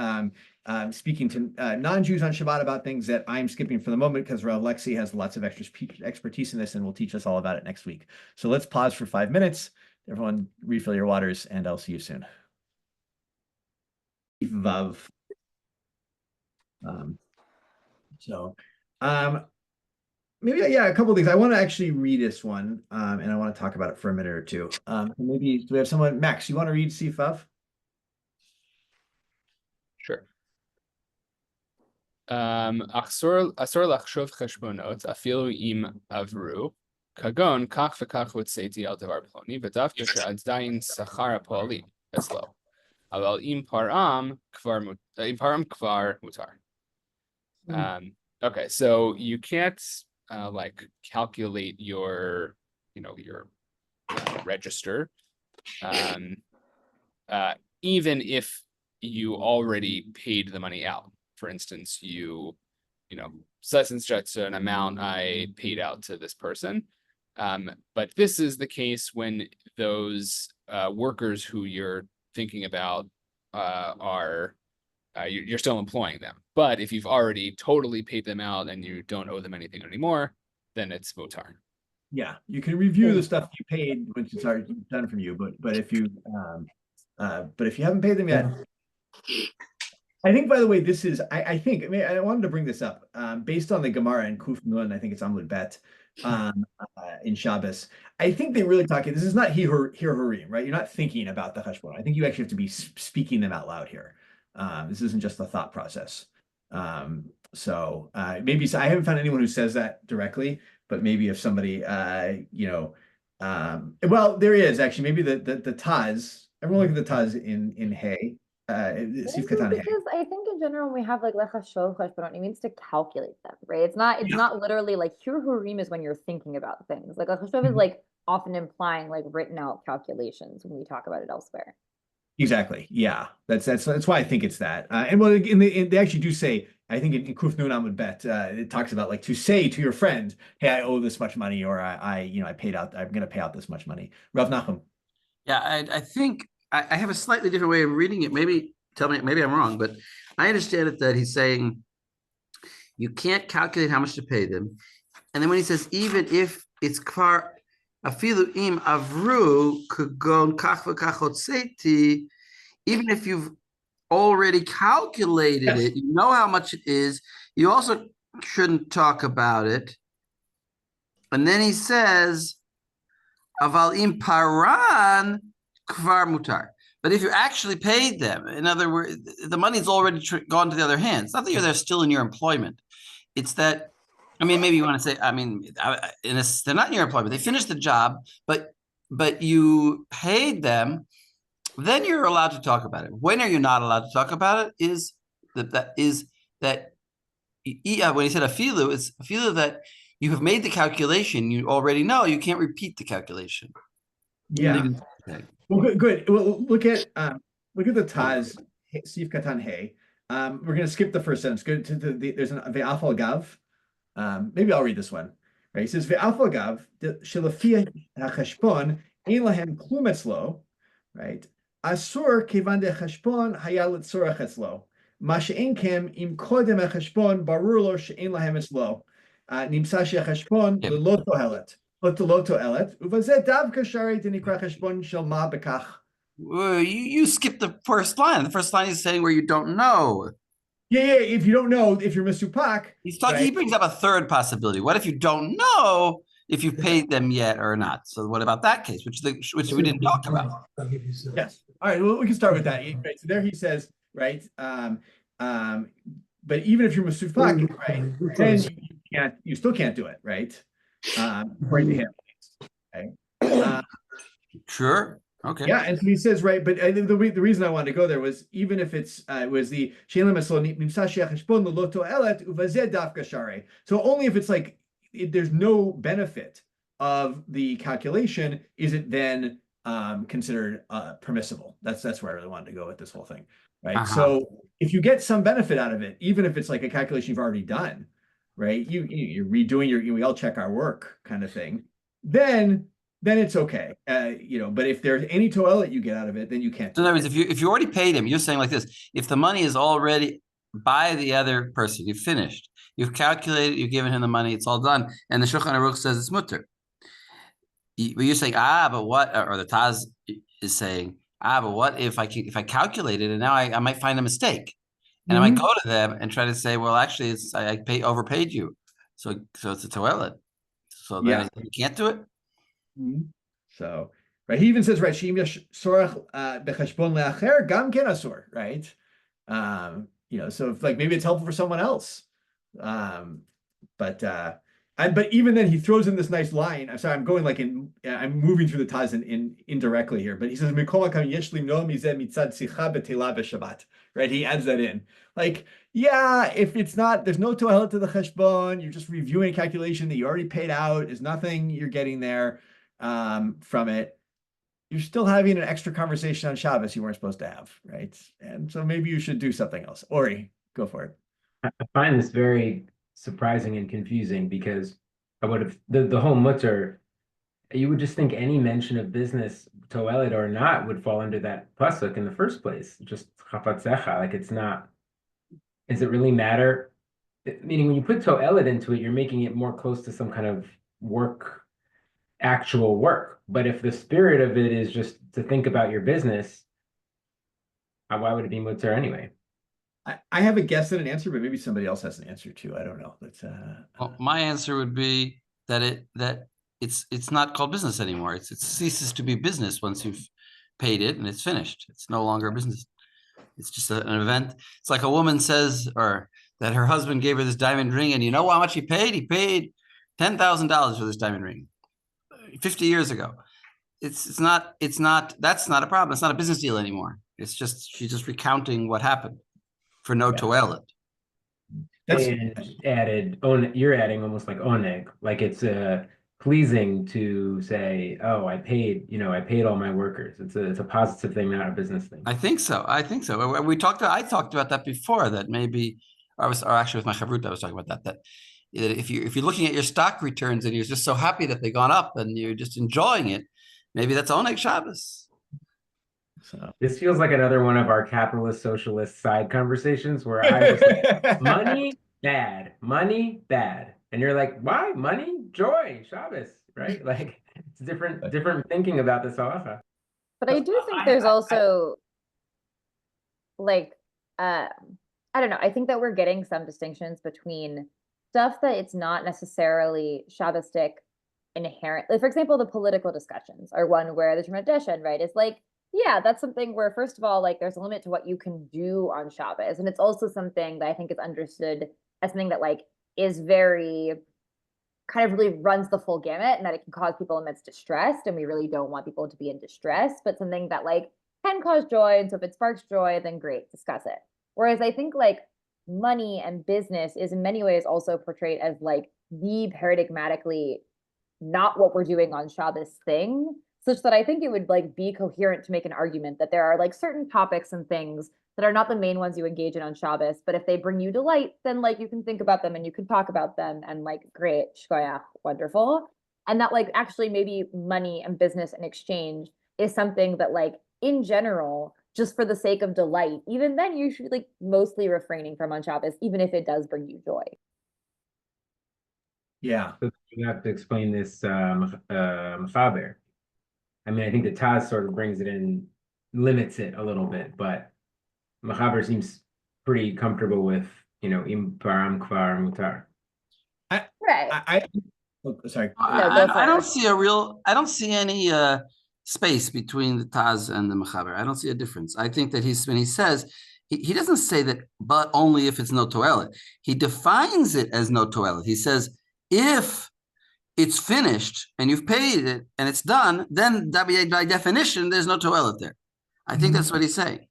speaking to non-Jews on Shabbat about things that I'm skipping for the moment because Rav Lexi has lots of expertise in this and will teach us all about it next week. So let's pause for 5 minutes. Everyone refill your waters and I'll see you soon. Vav. Maybe a couple of things. I want to actually read this one, and I want to talk about it for a minute or two. Maybe do we have someone? Max, you want to read Sif Vav? Sure. Asor lachshov cheshbonot afilu im avru kagon kach v'kach hotzeti al davar ploni v'davka she'adayin sachar ha'poalim eslo aval im param kvar mutar. Okay, so you can't calculate your register even if you already paid the money out. For instance, such and such an amount I paid out to this person. But this is the case when those workers who you're thinking about you're still employing them. But if you've already totally paid them out and you don't owe them anything anymore, then it's mutar. Yeah, you can review the stuff you paid once it's already done from you. But if you haven't paid them yet, I think, by the way, this is I wanted to bring this up based on the Gemara and Kuf Nun. I think it's Amud Bet in Shabbos. I think they really talking. This is not hirurim, right? You're not thinking about the cheshbon. I think you actually have to be speaking them out loud here. This isn't just a thought process. So maybe I haven't found anyone who says that directly, but maybe if somebody, well, there is actually maybe the Taz. Everyone look at the Taz in Hay. Because I think in general we have like lechashov cheshbonot, it means to calculate them, right? It's not literally like hirurim is when you're thinking about things. Like lechashov is like often implying like written out calculations when we talk about it elsewhere. Exactly. Yeah, that's why I think it's that. And well, they actually do say, I think in Kuf Nun Amud Bet, it talks about like to say to your friend, "Hey, I owe this much money," or I paid out. I'm going to pay out this much money. Rav Nachum. Yeah, I think I have a slightly different way of reading it. Maybe tell me, maybe I'm wrong, but I understand it that he's saying you can't calculate how much to pay them, and then when he says even if it's kvar. Afilu im avru kagon kach v'kach hotzeti, even if you've already calculated it, you know how much it is, you also shouldn't talk about it. And then he says, aval im paran kvar mutar. But if you actually paid them, in other words, the money's already gone to the other hand. It's not that they're still in your employment. It's that, maybe you want to say, they're not in your employment. They finished the job, but you paid them. Then you're allowed to talk about it. When are you not allowed to talk about it? Is that when he said afilu, it's afilu that you have made the calculation. You already know. You can't repeat the calculation. Yeah. Well, good. Well, look at the Taz Sif Katan Hey. We're going to skip the first sentence. Go to there's an Ve'afal Gav. Maybe I'll read this one. Right? He says Ve'afal Gav Shelafi HaCheshbon Ein Lahem Klum Etzlo. Right? Asur Kevan de Cheshbon Hayal Tzorach Etzlo. Ma she'en kem im kodem HaCheshbon barur lo she'en lahem etzlo. Nimsa she'HaCheshbon lelo tohelet. Lo tohelet. Uvazeh davka shari denikra cheshbon shel ma bekach. You skipped the first line. The first line is saying where you don't know. Yeah. If you don't know, if you're Misupak. He's talking. Right? He brings up a third possibility. What if you don't know if you've paid them yet or not? So what about that case, which we didn't talk about? Yes. All right. Well, we can start with that. Right. So there he says, right. But even if you're Misupak, right, then you still can't do it, right? According to him. Okay. Sure. Okay. Yeah, and so he says, right, but I think the reason I wanted to go there was even if it's was the so only if it's like there's no benefit of the calculation, is it then considered permissible? That's where I really wanted to go with this whole thing, right? So if you get some benefit out of it, even if it's like a calculation you've already done, right? You're redoing we all check our work kind of thing, then it's okay, but if there's any toilet you get out of it, then you can't. So in other words, if you already paid him, you're saying like this: if the money is already by the other person, you've finished, you've calculated, you've given him the money, it's all done, and the Shulchan Aruch says it's mutter. But you're saying, but what? Or the Taz is saying, but what if I calculated and now I might find a mistake, and I might go to them and try to say, well, actually, I overpaid you, so it's a toilet. So then you can't do it. So, right, he even says, right, sorach becheshbon leacher gam ken asur, right? So if like maybe it's helpful for someone else, but even then he throws in this nice line. I'm sorry, I'm going like I'm moving through the Taz in indirectly here, but he says right? He adds that in, like, if it's not, there's no toilet to the cheshbon, you're just reviewing a calculation that you already paid out, there's nothing you're getting there from it, you're still having an extra conversation on Shabbos you weren't supposed to have, right? And so maybe you should do something else. Ori, go for it. I find this very surprising and confusing because I would have the whole mutter, you would just think any mention of business, toelet or not, would fall under that pasuk in the first place. Just chafatzecha, like it's not. Does it really matter? Meaning when you put toelet into it, you're making it more close to some kind of work, actual work. But if the spirit of it is just to think about your business, why would it be mutter anyway? I have a guess and an answer, but maybe somebody else has an answer too. I don't know. Well, my answer would be that it's not called business anymore. It ceases to be business once you've paid it and it's finished. It's no longer business. It's just an event. It's like a woman says, or that her husband gave her this diamond ring, and you know how much he paid? He paid $10,000 for this diamond ring 50 years ago. It's not. That's not a problem. It's not a business deal anymore. It's just she's just recounting what happened for no toilet. And you're adding almost like oneg, like it's pleasing to say, oh, I paid all my workers. It's a positive thing, not a business thing. I think so. I talked about that before, that maybe or actually with my chavrut, I was talking about that if you're looking at your stock returns and you're just so happy that they've gone up and you're just enjoying it, maybe that's oneg Shabbos. So this feels like another one of our capitalist socialist side conversations where I was like, money bad, and you're like, why? Money, joy, Shabbos, right? Like it's different thinking about this halacha. But I do think there's also like I don't know. I think that we're getting some distinctions between stuff that it's not necessarily Shabbostic inherently. For example, the political discussions are one where the tradition, right, is like, yeah, that's something where, first of all, like there's a limit to what you can do on Shabbos. And it's also something that I think is understood as something that like is very kind of really runs the full gamut, and that it can cause people immense distress. And we really don't want people to be in distress, but something that like can cause joy. And so if it sparks joy, then great, discuss it. Whereas I think like money and business is in many ways also portrayed as like the paradigmatically not what we're doing on Shabbos thing. such that I think it would like be coherent to make an argument that there are like certain topics and things that are not the main ones you engage in on Shabbos, but if they bring you delight, then like you can think about them and you can talk about them and like great, shkoyach, wonderful. And that like actually maybe money and business and exchange is something that like in general, just for the sake of delight, even then you should like mostly refraining from on Shabbos, even if it does bring you joy. Yeah. So you have to explain this Mechaber. I mean, I think the Taz sort of brings it in, limits it a little bit, but Mechaber seems pretty comfortable with, Im Param Kvar Mutar. Right. Sorry. I don't see any space between the Taz and the Mechaber. I don't see a difference. I think that when he says, he doesn't say that, but only if it's no toelet. He defines it as no toelet. He says, if it's finished and you've paid it and it's done, then by definition, there's no toelet there. I think that's what he's saying.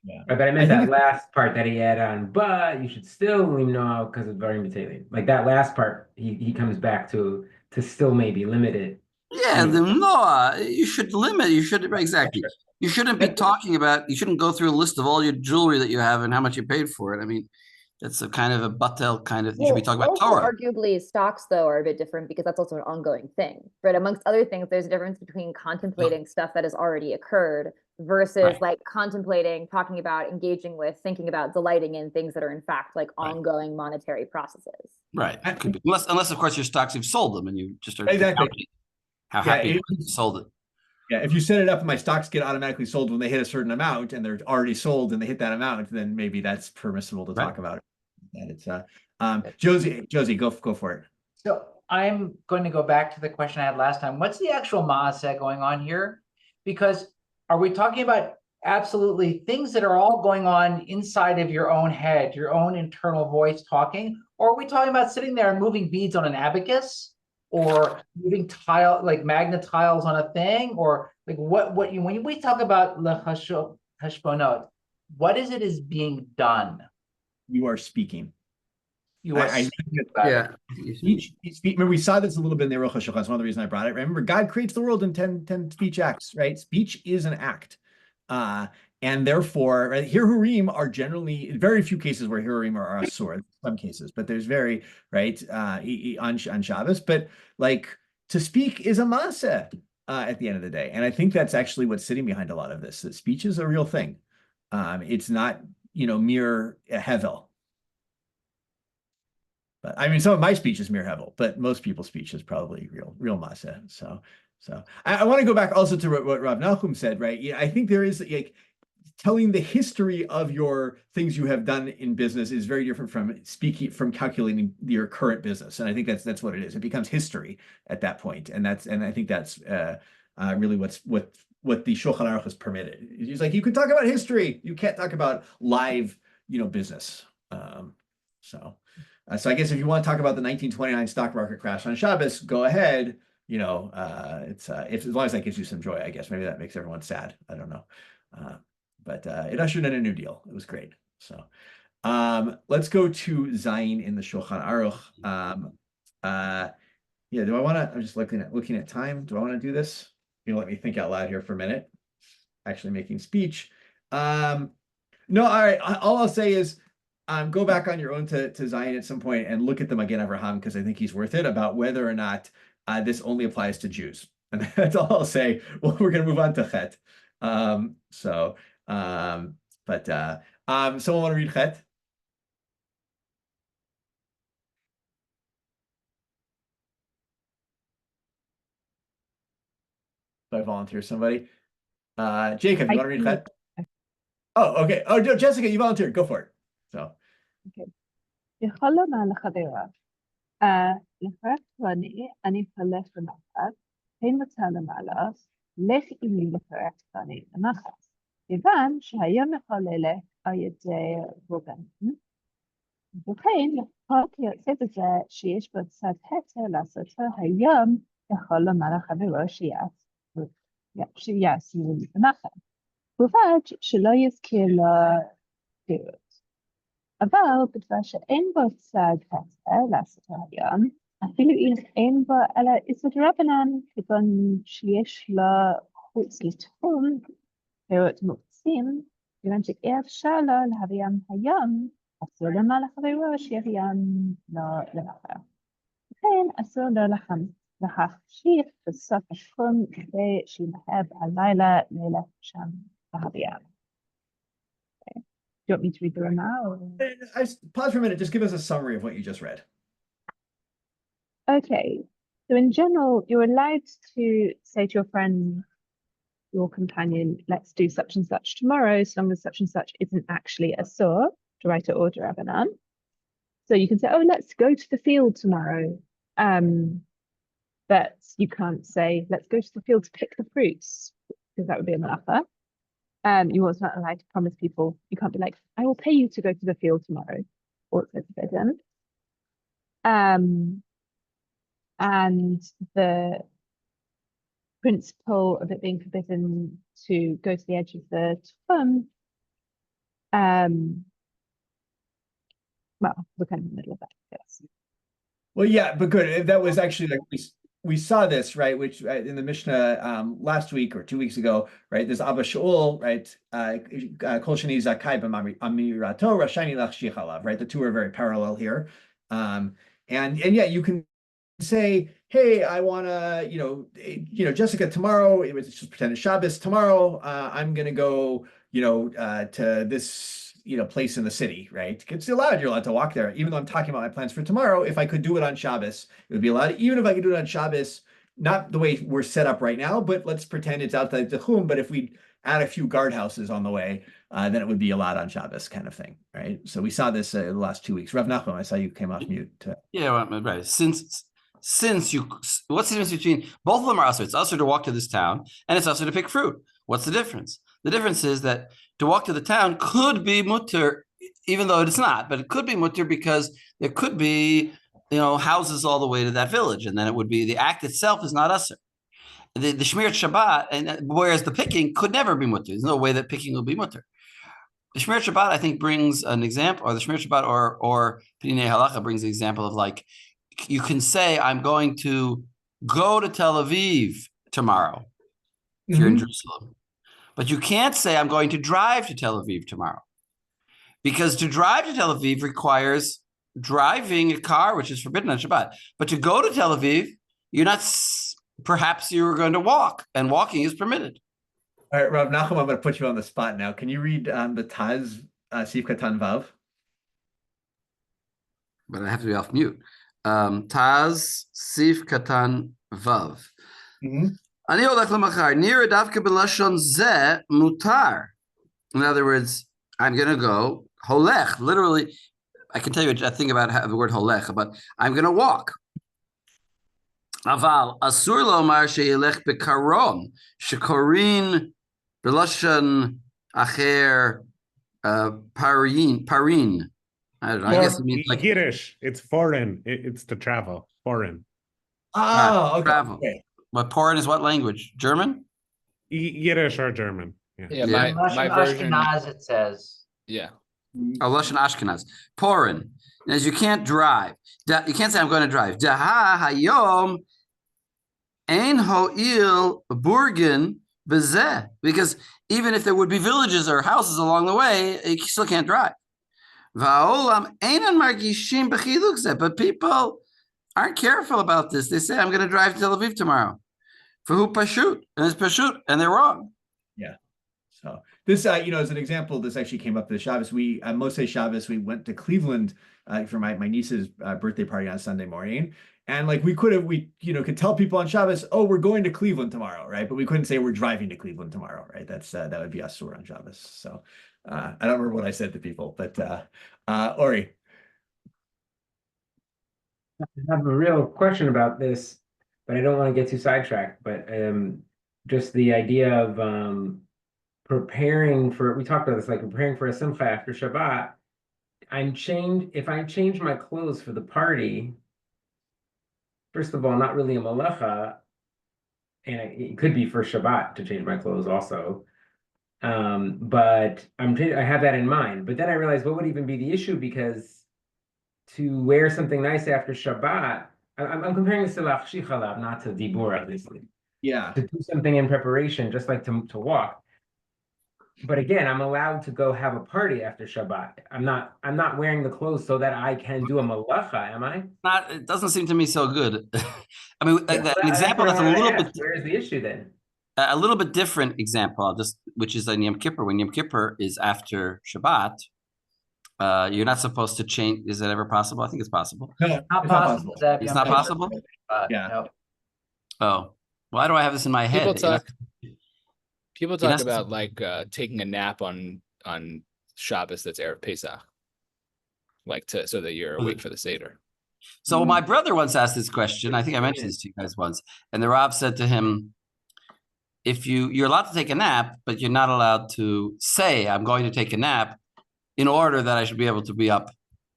Yeah. But I meant that last part that he had on, but you should still know because it's very imitating. Like that last part, he comes back to still maybe limit it. Yeah, the Noah, you should limit, exactly. You shouldn't be talking about, you shouldn't go through a list of all your jewelry that you have and how much you paid for it. I mean, that's a kind of a batel kind of, you should be talking about Torah. Arguably, stocks, though, are a bit different because that's also an ongoing thing, right? Amongst other things, there's a difference between contemplating stuff that has already occurred versus like contemplating, talking about, engaging with, thinking about, delighting in things that are in fact like ongoing monetary processes. Right. Unless of course your stocks, you've sold them and you just are exactly how happy you sold it. Yeah, if you set it up and my stocks get automatically sold when they hit a certain amount and they're already sold and they hit that amount, then maybe that's permissible to talk about it. And it's Josie, go for it. So I'm going to go back to the question I had last time. What's the actual maaseh going on here? Because are we talking about absolutely things that are all going on inside of your own head, your own internal voice talking? Or are we talking about sitting there and moving beads on an abacus? Or moving magnet tiles on a thing? Or like when we talk about hashbonot, what is it is being done? You are speaking. You are remember, we saw this a little bit in the Rosh Hashanah. That's one of the reasons I brought it. Remember, God creates the world in 10 speech acts, right? Speech is an act. And therefore, right, Hirurim are generally, very few cases where Hirurim are asur, some cases, but there's very, right, on Shabbos. But like, to speak is a maaseh at the end of the day. And I think that's actually what's sitting behind a lot of this, that speech is a real thing. It's not, mere hevel. But I mean, some of my speech is mere hevel, but most people's speech is probably real maaseh. So I want to go back also to what Rav Nachum said, right? Yeah, I think there is like telling the history of your things you have done in business is very different from calculating your current business. And I think that's what it is. It becomes history at that point. And I think that's really what the Shulchan Aruch has permitted. It's like, you can talk about history. You can't talk about live, business. So I guess if you want to talk about the 1929 stock market crash on Shabbos, go ahead. It's as long as that gives you some joy, I guess. Maybe that makes everyone sad. I don't know. But it ushered in a new deal. It was great. So let's go to Zayin in the Shulchan Aruch. Do I want to? I'm just looking at time. Do I want to do this? Let me think out loud here for a minute. Actually making speech. No, all right. All I'll say is go back on your own to Zayin at some point and look at the Magen Avraham, because I think he's worth it, about whether or not this only applies to Jews. And that's all I'll say. Well, we're going to move on to Chet. Someone want to read Chet? Do I volunteer somebody? Jacob, you want to read Chet? Oh, okay. Oh, Jessica, you volunteered. Go for it. So. Okay. יכול לומר לחברה, לך אני הולך לנחת, הן מצא למעלה, לך עמי לפרק אני לנחת. כיוון שהיום מחוללת על ידי רובן. וכן, לכל כיוצא בזה שיש בו קצת היתר לעשותו היום, יכול לומר לחברה שיעשו לנחת. ובלבד שלא יזכיר לו פירוט. אבל בדבר שאין בו צד היתר לעשותו היום, אפילו אם אין בה אלא איסור רבנן, כגון שיש לה חוץ לתחום, פירות מוקצים, כיוון שאי אפשר לה להביאם היום, אסור למלך הרירו שיביאם למחר. לכן אסור לו להחשיך בסוף התחום כדי שימהר הלילה לילך שם להביאם. Do you want me to read the Rama? Pause for a minute. Just give us a summary of what you just read. Okay. So in general, you're allowed to say to your friend, your companion, let's do such and such tomorrow, so long as such and such isn't actually a sur, to write an order Rabbanan. So you can say, oh, let's go to the field tomorrow. But you can't say, let's go to the field to pick the fruits, because that would be a malacha. You're also not allowed to promise people, you can't be like, I will pay you to go to the field tomorrow, or it's forbidden. And the principle of it being forbidden to go to the edge of the tchum, well, we're kind of in the middle of that, yes. Well, yeah, but good. That was actually like we saw this, right? Which in the Mishnah last week or 2 weeks ago, right? There's Abba Shaul, right? Kol sheni zakai b'amirato rashani lachshich alav, right? The two are very parallel here, and yeah, you can say, hey, I want to, Jessica, tomorrow, it was just pretend it's Shabbos. Tomorrow, I'm going to go, to this, place in the city, right? It's allowed. You're allowed to walk there. Even though I'm talking about my plans for tomorrow, if I could do it on Shabbos, it would be allowed. Even if I could do it on Shabbos, not the way we're set up right now, but let's pretend it's outside the Chum. But if we add a few guardhouses on the way, then it would be allowed on Shabbos, kind of thing, right? So we saw this in the last 2 weeks. Rav Nachman, I saw you came off mute. Yeah, right. Since you, what's the difference between both of them are usher? It's usher to walk to this town, and it's usher to pick fruit. What's the difference? The difference is that to walk to the town could be mutter, even though it's not, but it could be mutter because there could be, houses all the way to that village, and then it would be the act itself is not usher. The Shmirat Shabbat, and whereas the picking could never be mutter. There's no way that picking will be mutter. The Shmirat Shabbat, I think, brings an example, or the Shmirat Shabbat or Pinei Halacha brings the example of like, you can say, I'm going to go to Tel Aviv tomorrow, if you're in Jerusalem. But you can't say, I'm going to drive to Tel Aviv tomorrow. Because to drive to Tel Aviv requires driving a car, which is forbidden on Shabbat. But to go to Tel Aviv, perhaps you're going to walk, and walking is permitted. All right, Rav Nachum, I'm going to put you on the spot now. Can you read the Taz, Sif Katan Vav? But I have to be off mute. Taz, Sif Katan Vav. Ani olech lemachar, nira davka b'lashon zeh mutar. In other words, I'm going to go, holech, literally, I can tell you a thing about the word holech, but I'm going to walk. Aval, asur lomar sheyelech bekaron, shekorin b'lashon acher parin. I don't know, I guess it means like Yiddish, it's foreign, it's to travel, foreign. Oh, okay. Travel. Okay. But foreign is what language? German? Yiddish or German. Yeah, my version. Ashkenaz, it says. Yeah. Oh, Lashon Ashkenaz. Porin. As you can't drive. You can't say I'm going to drive. Daha hayom ein ho'il burgen bezeh. Because even if there would be villages or houses along the way, you still can't drive. Va'olam einan margishim b'chiluk zeh. But people aren't careful about this. They say, I'm going to drive to Tel Aviv tomorrow. For who pashut? And it's pashut, and they're wrong. Yeah. So this, as an example, this actually came up this Shabbos. We, Moshe Shabbos, we went to Cleveland for my niece's birthday party on Sunday morning. And like we could tell people on Shabbos, oh, we're going to Cleveland tomorrow, right? But we couldn't say we're driving to Cleveland tomorrow, right? That would be asur on Shabbos. So I don't remember what I said to people, but Ori. I have a real question about this, but I don't want to get too sidetracked. But just the idea of preparing for, we talked about this, like preparing for a simcha after Shabbat. If I change my clothes for the party, first of all, not really a malacha, and it could be for Shabbat to change my clothes also. But I have that in mind. But then I realized what would even be the issue, because to wear something nice after Shabbat I'm comparing this to lachshi chalav, not to dibur, obviously. Yeah. To do something in preparation, just like to walk. But again, I'm allowed to go have a party after Shabbat. I'm not wearing the clothes so that I can do a malacha, am I? It doesn't seem to me so good. I mean, Yeah, an example that's a little bit where's the issue then? a little bit different example, which is on Yom Kippur. When Yom Kippur is after Shabbat, you're not supposed to change. Is that ever possible? I think it's possible. No, Not possible. Zeb, It's Yom not Kippur. possible? Yeah. No. Oh, why do I have this in my head? People You're talk not about like taking a nap on Shabbos that's Erev Pesach, like so that you're awake for the Seder. So my brother once asked this question. I think I mentioned this to you guys once, and the Rav said to him, "If you're allowed to take a nap, but you're not allowed to say I'm going to take a nap in order that I should be able to be up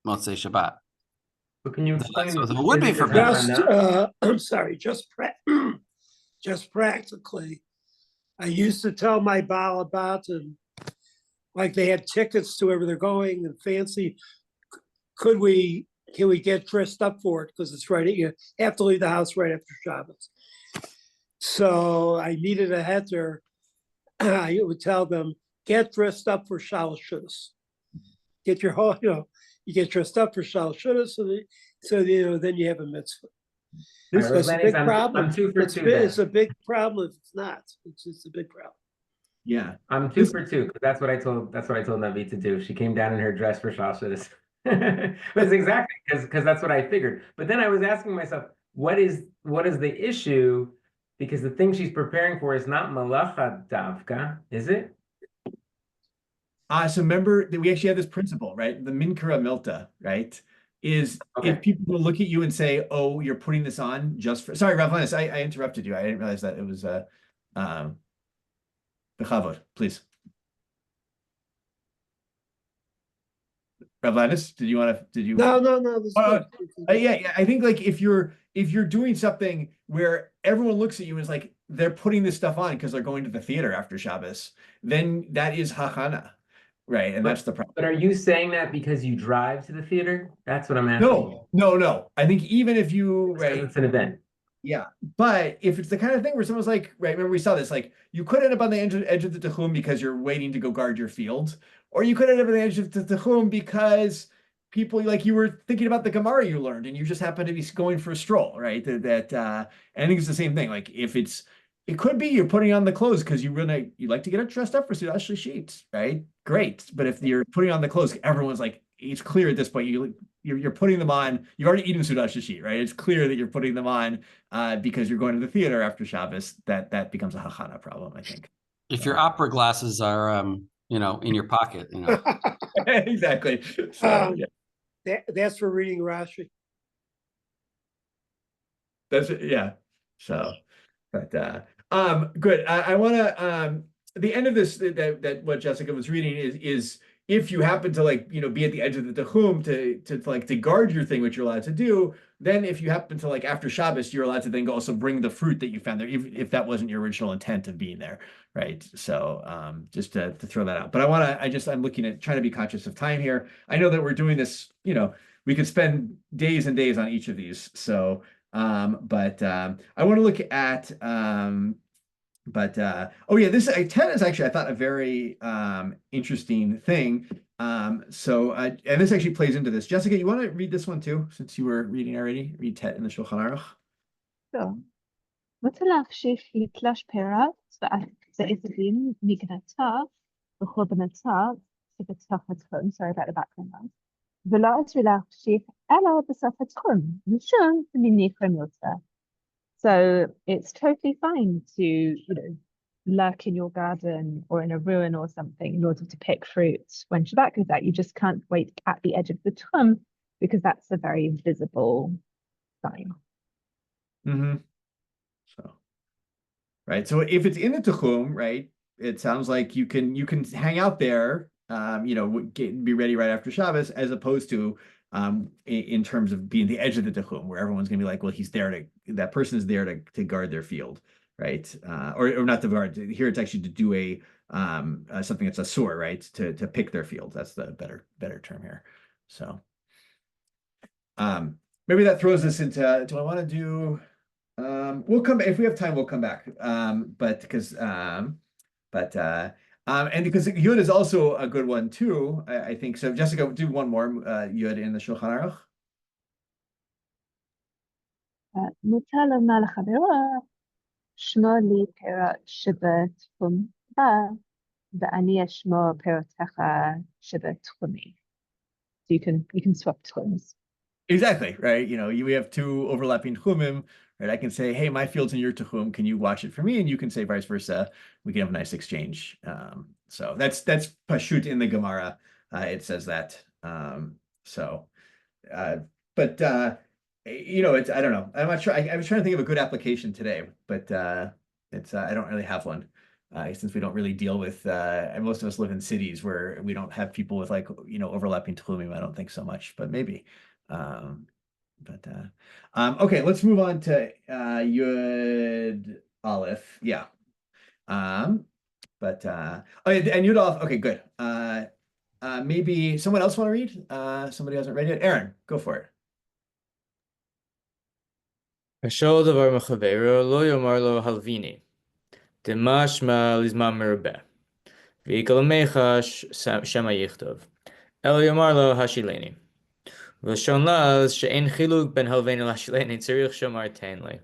Motzei Shabbat." But can you explain? So it would be for I'm sorry, just practically. I used to tell my Baal about and like they had tickets to wherever they're going and fancy. Can we get dressed up for it? Because it's right. You have to leave the house right after Shabbat. So I needed a heter. I would tell them, get dressed up for Shalosh Shudas. Get your whole, you get dressed up for Shalosh Shudas, so then you have a mitzvah. It's a big problem. I'm 2 for 2. It's a big problem if it's not. It's a big problem. Yeah. I'm 2 for 2 because that's what I told Navi to do. She came down in her dress for Shalosh. But it's exactly because that's what I figured. But then I was asking myself, what is the issue? Because the thing she's preparing for is not malacha davka, is it? So remember that we actually have this principle, right? The minkara milta, right? Is if people will look at you and say, "Oh, you're putting this on just for." Sorry, Rav Linus, I interrupted you. I didn't realize that it was bechavod, please. Rav Linus, did you? No. Yeah. I think like if you're doing something where everyone looks at you and is like they're putting this stuff on because they're going to the theater after Shabbos, then that is hachana. Right, and that's the problem. But are you saying that because you drive to the theater? That's what I'm asking. No. I think even if you it's an event. Yeah, but if it's the kind of thing where someone's like, right, remember we saw this, like you could end up on the edge of the Tehum because you're waiting to go guard your field, or you could end up on the edge of the Tehum because people like you were thinking about the Gemara you learned and you just happen to be going for a stroll, right? And I think it's the same thing. Like it could be you're putting on the clothes because you like to get dressed up for Sudash Shishit, right? Great. But if you're putting on the clothes, everyone's like, it's clear at this point you're putting them on. You've already eaten Sudash Shishit, right? It's clear that you're putting them on because you're going to the theater after Shabbos. That becomes a hachana problem, I think. If your opera glasses are in your pocket, Exactly. So, that's for reading Rashi. That's it, yeah. So, but good. I want to the end of this that what Jessica was reading is if you happen to be at the edge of the Tehum to guard your thing, which you're allowed to do, then if you happen to after Shabbos, you're allowed to then also bring the fruit that you found there, if that wasn't your original intent of being there, right? So just to throw that out. But I'm looking at trying to be conscious of time here. I know that we're doing this, we could spend days and days on each of these. So but I want to look at this 10 is actually I thought a very interesting thing. And this actually plays into this. Jessica, you want to read this one too, since you were reading already? Read Tet in the Shulchan Aruch. Sure. Mutalachshif yitlash perat ve'ezavim mignatav v'chol benatav. Sorry about the background noise. So it's totally fine to, lurk in your garden or in a ruin or something in order to pick fruits when Shabbat goes out. You just can't wait at the edge of the Tehum because that's a very visible sign. Mm-hmm. So, right. So if it's in the Tehum, right, it sounds like you can hang out there. Be ready right after Shabbos, as opposed to in terms of being the edge of the Tehum, where everyone's gonna be like, well, that person is there to guard their field, right? Or not to guard. Here it's actually to do a something that's a sore, right? To pick their field. That's the better term here. So, maybe that throws us into, do I want to do, we'll come, if we have time, we'll come back. And because Yud is also a good one too, I think. So Jessica, do one more Yud in the Shulchan Aruch. מותר לומר לחברו, שמור לי פירות שבתחומך, ואני אשמור פירותיך שבתחומי. So you can swap tchums. Exactly, right? We have two overlapping tchumim, right? I can say, hey, my field's in your tchum, can you watch it for me? And you can say vice versa. We can have a nice exchange. So that's pashut in the Gemara. It says that. It's, I don't know. I'm not sure. I was trying to think of a good application today, but it's I don't really have one. Since we don't really deal with, and most of us live in cities where we don't have people with overlapping tchumim. I don't think so much, but maybe. Okay, let's move on to Yud Aleph. Yeah. And Yud Aleph. Okay, good. Maybe someone else want to read? Somebody hasn't read it. Aaron, go for it. Kashol davar mechaveiro lo yomar lo halvini. Demashma lizman merubeh. V'ikol mechash shema yichtov. El yomar lo hashileni. V'shon laz she'en chiluk ben halveni l'hashileni tzirich shomar tenli.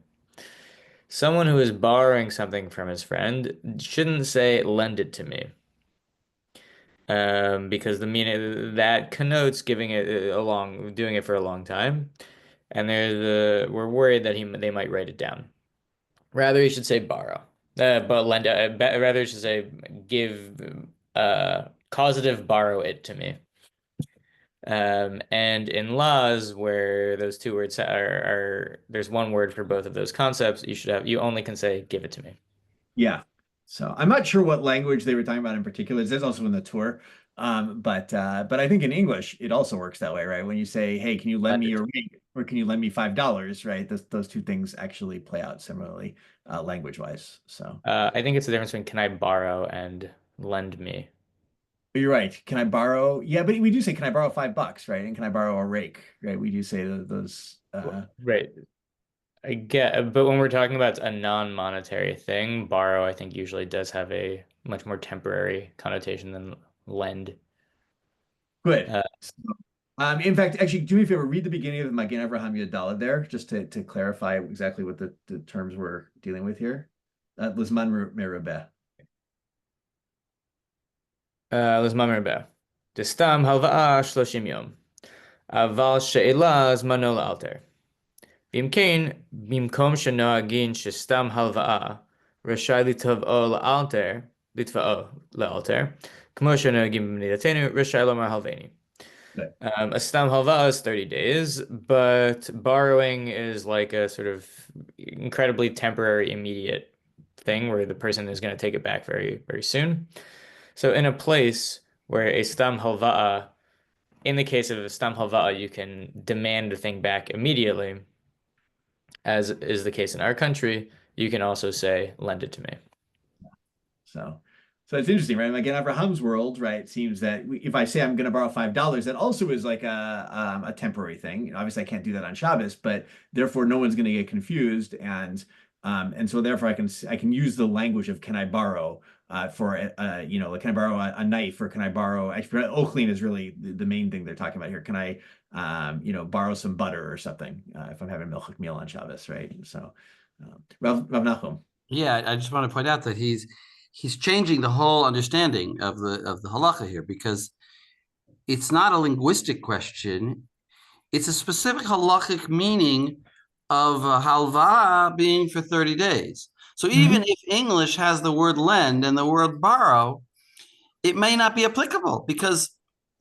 Someone who is borrowing something from his friend shouldn't say lend it to me. Because the meaning that connotes doing it for a long time. And we're worried that they might write it down. Rather, you should say borrow. But lend. Rather, you should say give. Causative borrow it to me. And in laws where those two words are there's one word for both of those concepts. You only can say give it to me. Yeah. So I'm not sure what language they were talking about in particular. It says also in the tour. But I think in English it also works that way, right? When you say, "Hey, can you lend me your ring?" or "Can you lend me $5?" Right? Those two things actually play out similarly, language-wise. So I think it's the difference between "can I borrow" and "lend me." You're right. Can I borrow? Yeah, but we do say, "Can I borrow $5?" Right? And "Can I borrow a rake?" Right? We do say those. Right. I get, but when we're talking about a non-monetary thing, borrow, I think usually does have a much more temporary connotation than lend. Good. In fact, actually, do me a favor, read the beginning of Magen Avraham Yud Daled there, just to clarify exactly what the terms we're dealing with here. Lizman merubeh. Lizman merubeh. Destam halva'a 30 yom. Aval she'ela zmano la'alter. ואם כן, במקום שנוהגין שסתם הלוואה, רשאי לתבעו לאלתר, כמו שנוהגים במדינתנו, רשאי לומר הלווני. A stam halva is 30 days, but borrowing is like a sort of incredibly temporary, immediate thing where the person is going to take it back very, very soon. So in a place where a stam halva, in the case of a stam halva, you can demand the thing back immediately, as is the case in our country, you can also say, lend it to me. So it's interesting, right? Like in Abraham's world, right? It seems that if I say I'm going to borrow $5, that also is like a temporary thing. Obviously, I can't do that on Shabbos, but therefore no one's going to get confused, and so therefore I can use the language of can I borrow for like can I borrow a knife, or can I borrow? Ochlin is really the main thing they're talking about here. Can I borrow some butter or something if I'm having milchik meal on Shabbos, right? So Rav Nachum. Yeah, I just want to point out that he's changing the whole understanding of the halacha here, because it's not a linguistic question. It's a specific halachic meaning of halva being for 30 days. So even if English has the word lend and the word borrow, it may not be applicable because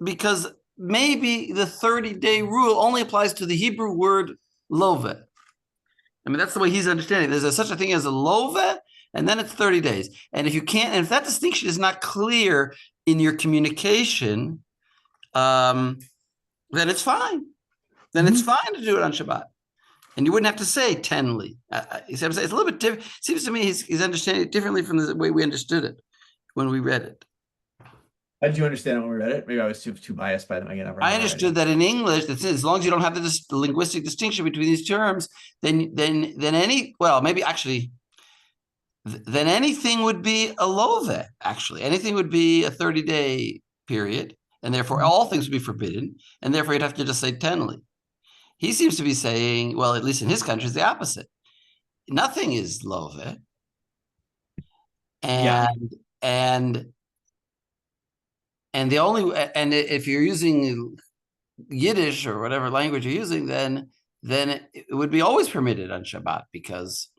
maybe the 30-day rule only applies to the Hebrew word love. I mean, that's the way he's understanding it. There's such a thing as a love, and then it's 30 days. And if that distinction is not clear in your communication, then it's fine. Then it's fine to do it on Shabbat. And you wouldn't have to say tenly. It's a little bit different. Seems to me he's understanding it differently from the way we understood it when we read it. How did you understand it when we read it? Maybe I was too biased by the Magen Avraham. I understood that in English, that as long as you don't have the linguistic distinction between these terms, then anything would be a love. Actually, anything would be a 30-day period, and therefore all things would be forbidden, and therefore you'd have to just say tenly. He seems to be saying, well, at least in his country, it's the opposite. Nothing is love, and the only, and if you're using Yiddish or whatever language you're using, then it would be always permitted on Shabbat because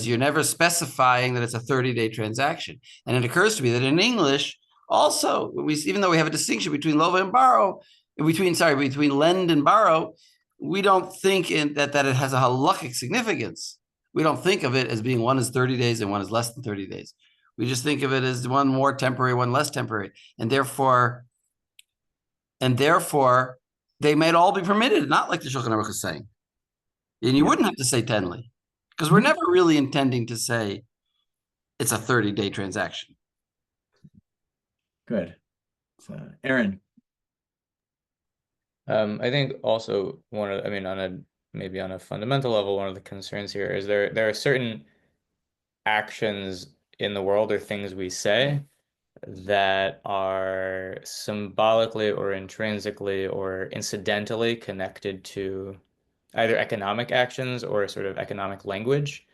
you're never specifying that it's a 30-day transaction. And it occurs to me that in English also, even though we have a distinction between lova and borrow, between lend and borrow, we don't think that it has a halakhic significance. We don't think of it as being one is 30 days and one is less than 30 days. We just think of it as one more temporary, one less temporary. And therefore, they might all be permitted, not like the Shulchan Aruch is saying. And you wouldn't have to say tenly, because we're never really intending to say it's a 30-day transaction. Good. So, Aaron. I think also maybe on a fundamental level, one of the concerns here is there are certain actions in the world or things we say that are symbolically or intrinsically or incidentally connected to either economic actions or sort of economic language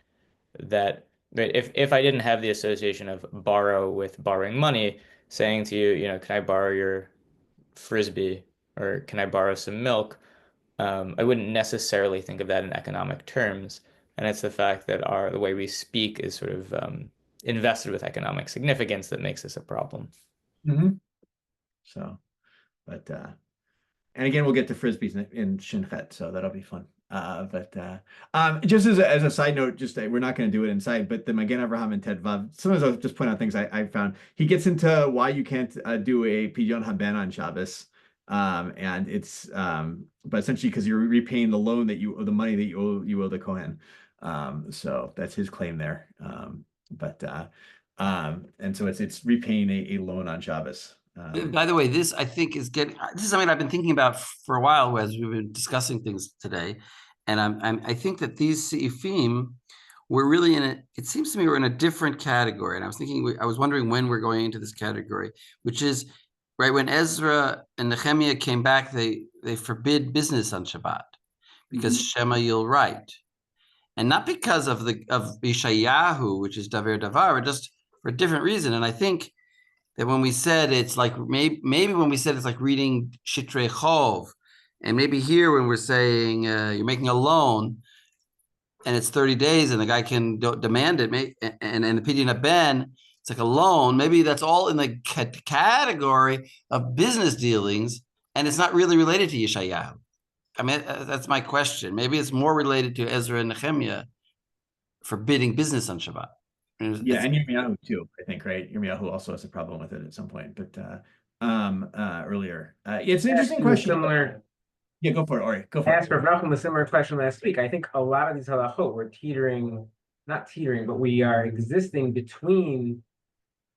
that if I didn't have the association of borrow with borrowing money, saying to you, can I borrow your Frisbee or can I borrow some milk? I wouldn't necessarily think of that in economic terms. And it's the fact that the way we speak is sort of invested with economic significance that makes this a problem. So, but and again, we'll get to Frisbees in Shinchet, so that'll be fun. But just as a side note, we're not going to do it inside, but the Magen Avraham and Ted Vav, sometimes I'll just point out things I found. He gets into why you can't do a Pidyon Haben on Shabbos. And it's but essentially because you're repaying the loan that you owe, the money that you owe the Kohen. So that's his claim there. And so it's repaying a loan on Shabbos. By the way, this I think is something I've been thinking about for a while as we've been discussing things today, and I think that these seifim we're really it seems to me we're in a different category, and I was wondering when we're going into this category, which is right when Ezra and Nehemiah came back, they forbid business on Shabbat because Shema you'll write, and not because of Yeshayahu, which is Davar Davar, but just for a different reason. And I think that when we said it's like maybe when we said it's like reading Shitrei Chov, and maybe here when we're saying you're making a loan and it's 30 days and the guy can demand it, and the Pidyon Haben, it's like a loan, maybe that's all in the category of business dealings and it's not really related to Yeshayahu. I mean, that's my question. Maybe it's more related to Ezra and Nehemiah forbidding business on Shabbat. And Yirmiyahu too, I think, right? Yirmiyahu also has a problem with it at some point, but earlier. It's an interesting question. Similar. Yeah, go for it, Ori. Go for I it. asked for Rachel a similar question last week. I think a lot of these halachot we're not teetering, but we are existing between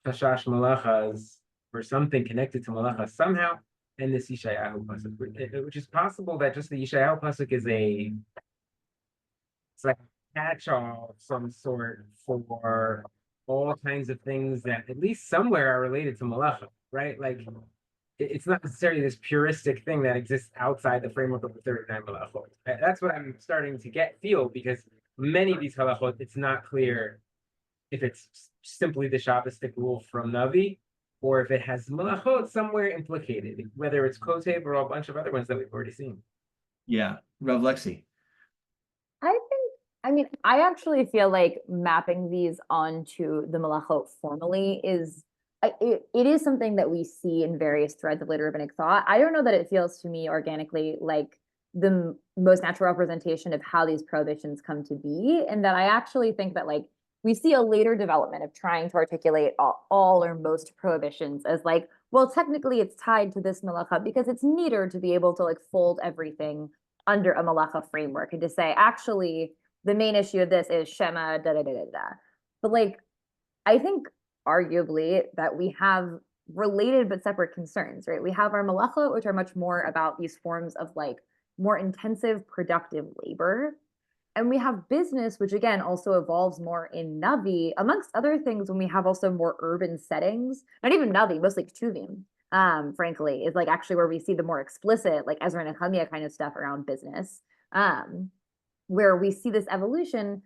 Chashash Malachas or something connected to Malacha somehow and this Yeshayahu pasuk, which is possible that just the Yeshayahu pasuk is it's like catch-all of some sort for all kinds of things that at least somewhere are related to Malacha, right? Like it's not necessarily this puristic thing that exists outside the framework of the 39 Malachot. That's what I'm starting to feel, because many of these halachot, it's not clear if it's simply the Shabbostic rule from Navi, or if it has Malachot somewhere implicated, whether it's Kotev or a bunch of other ones that we've already seen. Yeah, Rav Lexi. I actually feel like mapping these onto the Malachot formally is it is something that we see in various threads of later rabbinic thought. I don't know that it feels to me organically like the most natural representation of how these prohibitions come to be, and that I actually think that like we see a later development of trying to articulate all or most prohibitions as like, well, technically it's tied to this malacha because it's neater to be able to like fold everything under a malacha framework and to say, actually, the main issue of this is Shema, da da da da da. But like, I think arguably that we have related but separate concerns, right? We have our malachot, which are much more about these forms of like more intensive productive labor. And we have business, which again also evolves more in Navi, amongst other things, when we have also more urban settings, not even Navi, mostly Ketuvim, frankly, is like actually where we see the more explicit, like Ezra and Nehemiah kind of stuff around business, where we see this evolution,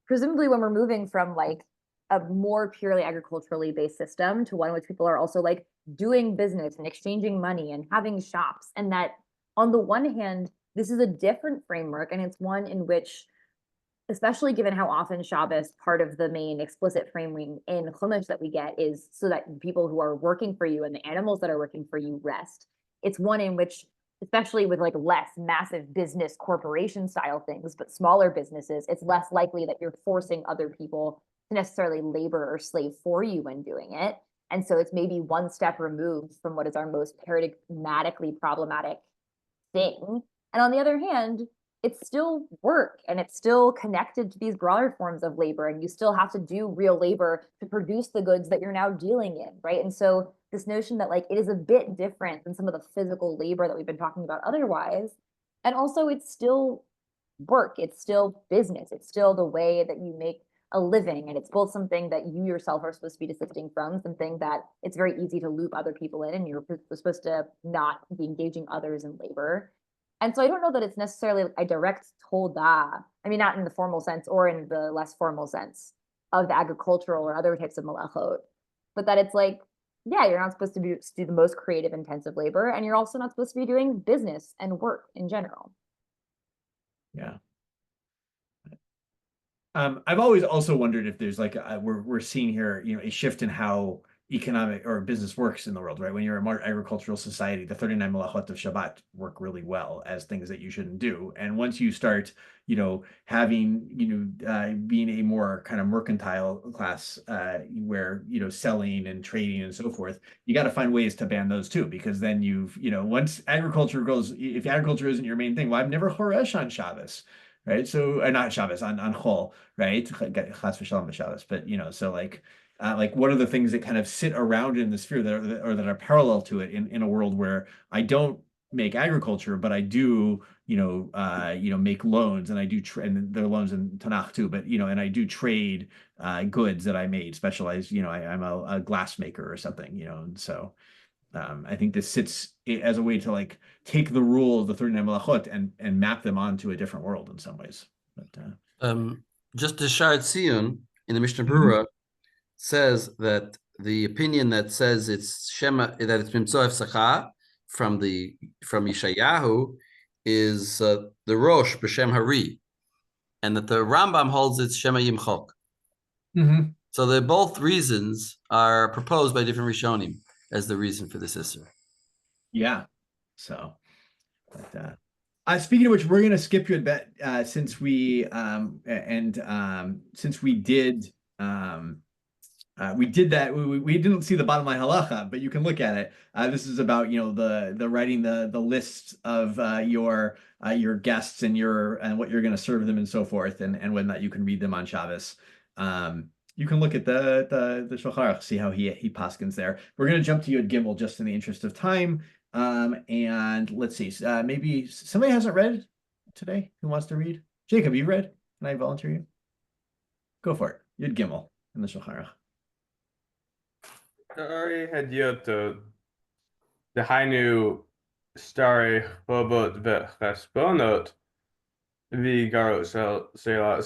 presumably when we're moving from like a more purely agriculturally based system to one in which people are also like doing business and exchanging money and having shops. And that on the one hand, this is a different framework, and it's one in which, especially given how often Shabbos, part of the main explicit framing in Chumash that we get is so that people who are working for you and the animals that are working for you rest. It's one in which, especially with like less massive business corporation style things, but smaller businesses, it's less likely that you're forcing other people to necessarily labor or slave for you when doing it. And so it's maybe one step removed from what is our most paradigmatically problematic thing. And on the other hand, it's still work, and it's still connected to these broader forms of labor, and you still have to do real labor to produce the goods that you're now dealing in, right? And so this notion that like it is a bit different than some of the physical labor that we've been talking about otherwise. And also it's still work, it's still business, it's still the way that you make a living, and it's both something that you yourself are supposed to be desisting from, something that it's very easy to loop other people in, and you're supposed to not be engaging others in labor. And so I don't know that it's necessarily a direct toda, I mean, not in the formal sense or in the less formal sense of the agricultural or other types of malachot, but that it's like, yeah, you're not supposed to do the most creative, intensive labor, and you're also not supposed to be doing business and work in general. Yeah. I've always also wondered if there's like we're seeing here, a shift in how economic or business works in the world, right? When you're a more agricultural society, the 39 malachot of Shabbat work really well as things that you shouldn't do. And once you start, having, being a more kind of mercantile class, where, selling and trading and so forth, you got to find ways to ban those too, because then once agriculture goes, if agriculture isn't your main thing, well, I've never choresh on Shabbos. Right. So, not Shabbos, on Chol, right? Chas v'shalom Shabbos. But, so like what are the things that kind of sit around in the sphere that are parallel to it in a world where I don't make agriculture, but I do, make loans, and I do and there are loans in Tanakh too, but, and I do trade goods that I made, specialized, I'm a glass maker or something, and so I think this sits as a way to like take the rule of the 39 malachot and map them onto a different world in some ways. But just the Sha'ar Tziyun in the Mishnah Berurah says that the opinion that says it's Shema, that it's Mimtzoef Sacha from Yeshayahu is the Rosh B'Shem Hari, and that the Rambam holds it's Shema Yimchok. So the both reasons are proposed by different Rishonim as the reason for this issue. Yeah. So, but, speaking of which, we're going to skip you a bit since we did that. We didn't see the bottom line halacha, but you can look at it. This is about the writing the list of your guests and what you're going to serve them and so forth, and whether or not you can read them on Shabbos. You can look at the Shulchan Aruch, see how he paskins there. We're going to jump to Yud Gimel just in the interest of time. And let's see, maybe somebody hasn't read today. Who wants to read? Jacob, you read? Can I volunteer you? Go for it. Yud Gimel in the Shulchan Aruch. Ari Hadyoto, the Hainu Stari Hobot Vechesponot, Vigarot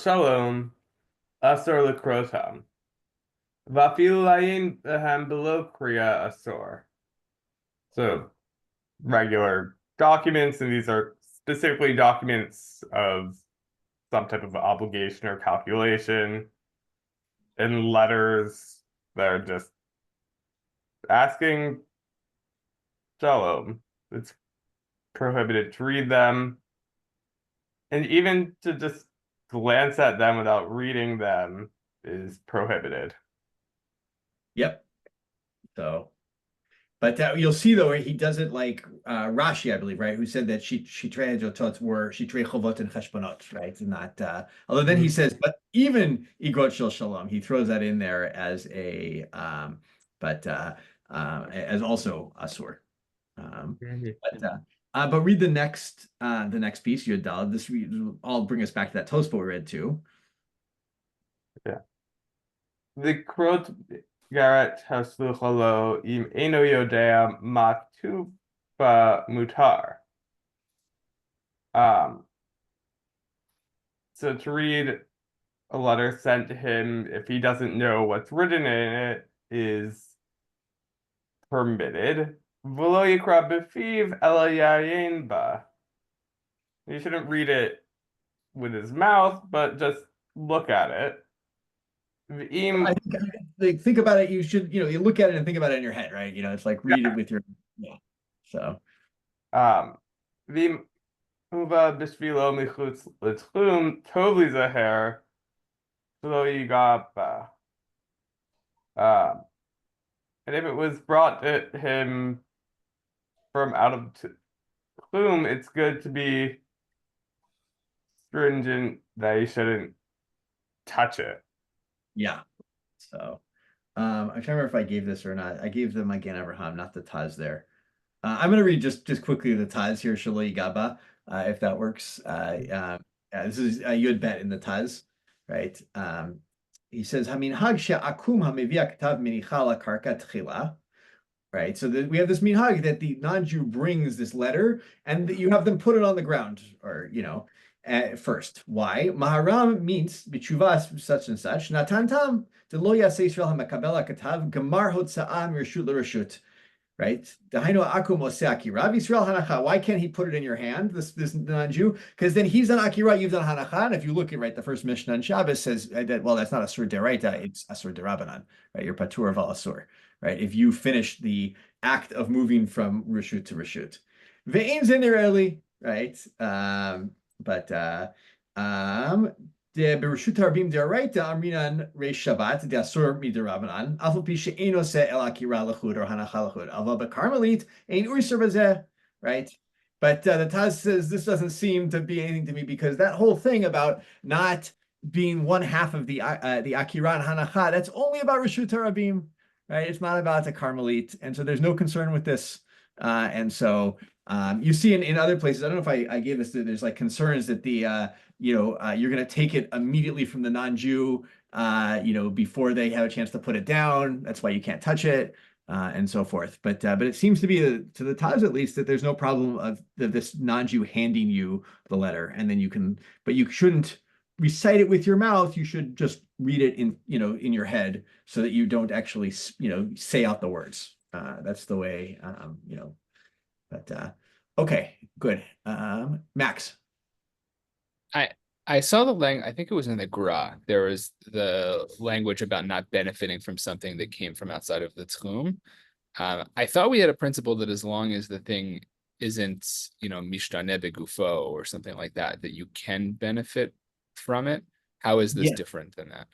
Shalom, Asor Lekrotam, Vafilayin Behem below Kriya Asor. So, regular documents, and these are specifically documents of some type of obligation or calculation, and letters that are just asking Shalom. It's prohibited to read them, and even to just glance at them without reading them is prohibited. Yep. So, but you'll see though, he does it like Rashi, I believe, right? Who said that Shitrei Jotot were Shitrei Chovot and Cheshbonot, right? And not, although then he says, but even Igrot Shel Shalom, he throws that in there as a, as also asur. But read the next piece, Yud. This will all bring us back to that Tosfot we read too. Yeah. The krot garet hasluchalo im eno yodea maktuba mutar. So to read a letter sent to him if he doesn't know what's written in it is permitted. V'lo yikra b'fiv ela yayin ba. You shouldn't read it with his mouth, but just look at it. I think about it. You should, you look at it and think about it in your head, right? It's like read it with your, So, v'im uva b'shvilo michutz l'tchum tov li zaher v'lo yiga ba. And if it was brought to him from out of Tchum, it's good to be stringent that he shouldn't touch it. Yeah. So, I'm trying to remember if I gave this or not. I gave them again Abraham, not the Taz there. I'm going to read just quickly the Taz here, Shaloi Gaba, if that works. This is Yud Bet in the Taz, right? He says, "Haminhag she'akum hamivia katav minichala karka tchila." Right, so we have this minhag that the non-Jew brings this letter, and that you have them put it on the ground, or first. Why? Maharam means b'tshuvas such and such. Natan tam lo yaseh Yisrael hamakabel katav gemar hotza'am reshut l'reshut. Right? Dahainu akum oseh akira Yisrael hanacha. Why can't he put it in your hand? This non-Jew, because then he's done akira, you've done hanacha. And if you look at the first Mishnah on Shabbos says that that's not asur deraita, it's asur derabanan. Right? You're patur val asur. Right? If you finish the act of moving from reshut to reshut, ve'in zenireli, right? De bereshut harbim deraita amrinan reish Shabbat de asur midirabanan afal pi she'eno se el akira lechud or hanacha lechud aval bekarmelit ein ursur bazeh, right? But the Taz says this doesn't seem to be anything to me, because that whole thing about not being one half of the akira and hanacha, that's only about reshut harabim. Right? It's not about the Carmelite. And so there's no concern with this. And so you see in other places, I don't know if I gave this, there's like concerns that you're going to take it immediately from the non-Jew, before they have a chance to put it down. That's why you can't touch it, and so forth. But it seems to be to the Taz at least that there's no problem of this non-Jew handing you the letter, and then but you shouldn't recite it with your mouth. You should just read it in your head, so that you don't actually say out the words. That's the way. But okay, good. Max. I saw the language. I think it was in the Gra. There was the language about not benefiting from something that came from outside of the Tchum. I thought we had a principle that as long as the thing isn't mishtaneh begufo or something like that, that you can benefit from it. How is this different than that?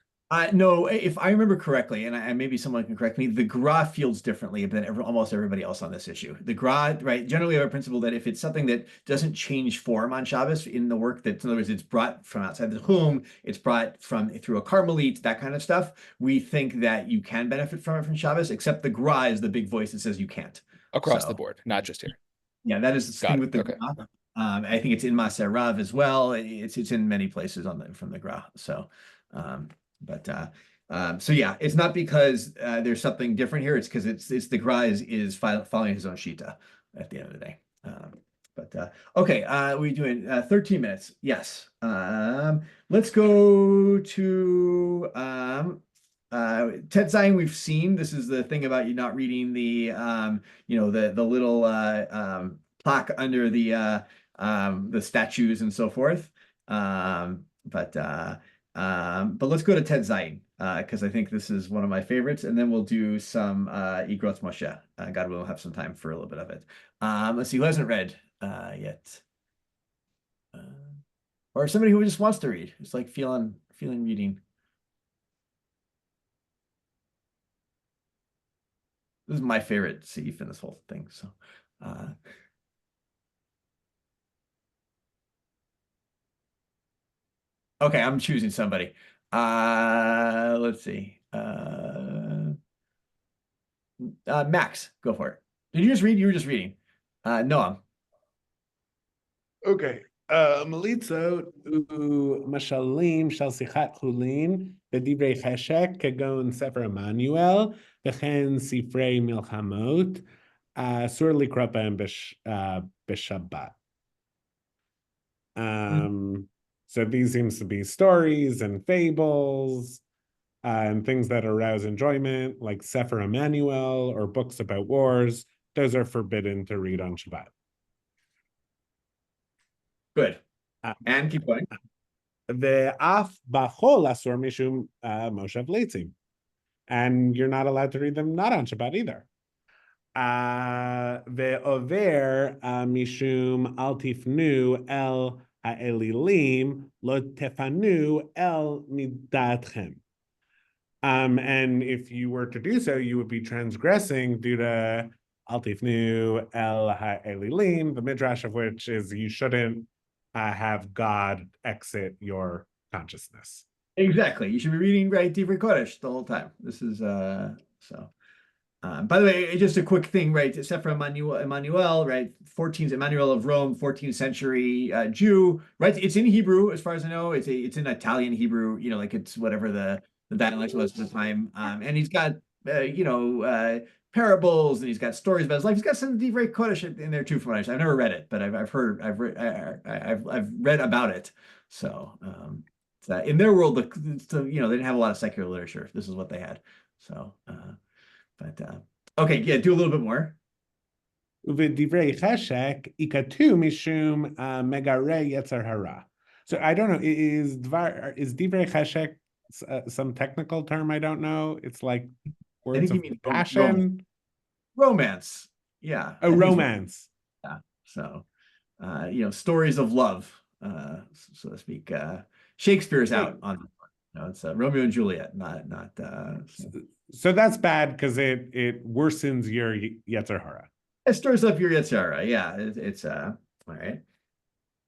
No, if I remember correctly, and maybe someone can correct me, the Gra feels differently than almost everybody else on this issue. The Gra, right, generally have a principle that if it's something that doesn't change form on Shabbos in the work, that in other words, it's brought from outside the Chum, it's brought through a Carmelite, that kind of stuff, we think that you can benefit from it from Shabbos, except the Gra is the big voice that says you can't. Across the board, not just here. Yeah, that is the thing with the Gra. I think it's in Maser Rav as well. It's in many places from the Gra. So, so yeah, it's not because there's something different here. It's because it's the Gra is following his own shita at the end of the day. Okay, we're doing 13 minutes. Yes. Let's go to Tet Zayin. We've seen this is the thing about you not reading the the little plaque under the statues and so forth. But let's go to Tet Zayin, because I think this is one of my favorites, and then we'll do some Igrot Moshe. God willing, we'll have some time for a little bit of it. Let's see, who hasn't read yet? Or somebody who just wants to read. It's like feeling reading. This is my favorite seif in this whole thing. So okay, I'm choosing somebody. Let's see. Max, go for it. Did you just read? You were just reading. Noam. Okay. Malitzot u'mashalim shel sichat chulin v'divrei cheshek kegon sefer Emmanuel v'chen sifrei milchamot asur likra b'hem b'Shabbat. So these seems to be stories and fables and things that arouse enjoyment, like Sefer Emmanuel or books about wars. Those are forbidden to read on Shabbat. Good. And keep going. Ve'af b'chol asur mishum moshav leitzim. And you're not allowed to read them not on Shabbat either. Ve'over mishum al tifnu el ha'elilim lo tefanu el midatchem. And if you were to do so, you would be transgressing due to al tifnu el ha'elilim, the midrash of which is you shouldn't have God exit your consciousness. Exactly. You should be reading right Divrei Kodesh the whole time. This is so. By the way, just a quick thing, right? Sefer Emmanuel, right? 14th Emmanuel of Rome, 14th century Jew, right? It's in Hebrew, as far as I know. It's in Italian Hebrew, you know, like it's whatever the dialect was at the time. And he's got parables, and he's got stories about his life. He's got some Divrei Kodesh in there too, from what I understand. I've never read it, but I've read about it. So in their world, they didn't have a lot of secular literature. This is what they had. So. Okay, yeah, do a little bit more. V'divrei cheshek ikatu mishum megarei yetzer hara. So I don't know, is divrei cheshek some technical term I don't know? It's like words of passion. Romance. Yeah. Oh, romance. Yeah. So stories of love, so to speak. Shakespeare's out on it's Romeo and Juliet, not So that's bad because it worsens your yetzer hara. It stirs up your yetzer hara. Yeah, it's all right.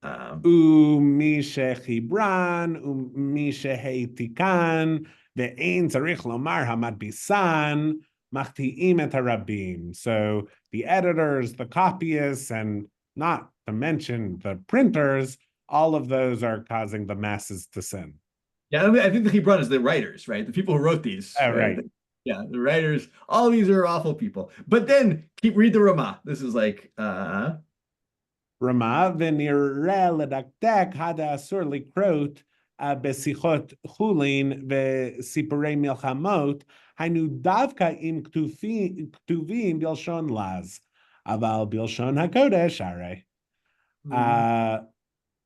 Umi shechibran, umi sheheitikan, ve'ein tzarich lomar hamadbisan, machti'im et harabim. So the editors, the copyists, and not to mention the printers, all of those are causing the masses to sin. Yeah, I think the Hebron is the writers, right? The people who wrote these. Oh, right. Yeah, the writers. All these are awful people. But then read the Ramah. This is like Ramah v'nireh ledakdek hada asur likrot besichot chulin v'sipurei milchamot hainu davka im ktuvim bilshon laz aval bilshon hakodesh arei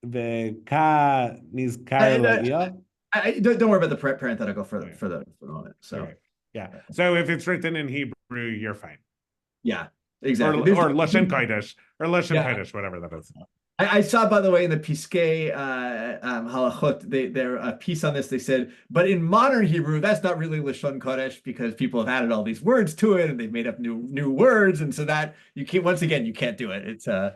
v'ka nizkar le'il. Don't worry about the parenthetical for the moment. So okay. Yeah. So if it's written in Hebrew, you're fine. Yeah, exactly. Or Lashon Kodesh, Kodesh, whatever that is. I saw, by the way, in the Piskei Halachot, their piece on this, they said, but in modern Hebrew, that's not really Lashon Kodesh because people have added all these words to it and they've made up new words, and so that you can't. Once again, you can't do it. It's but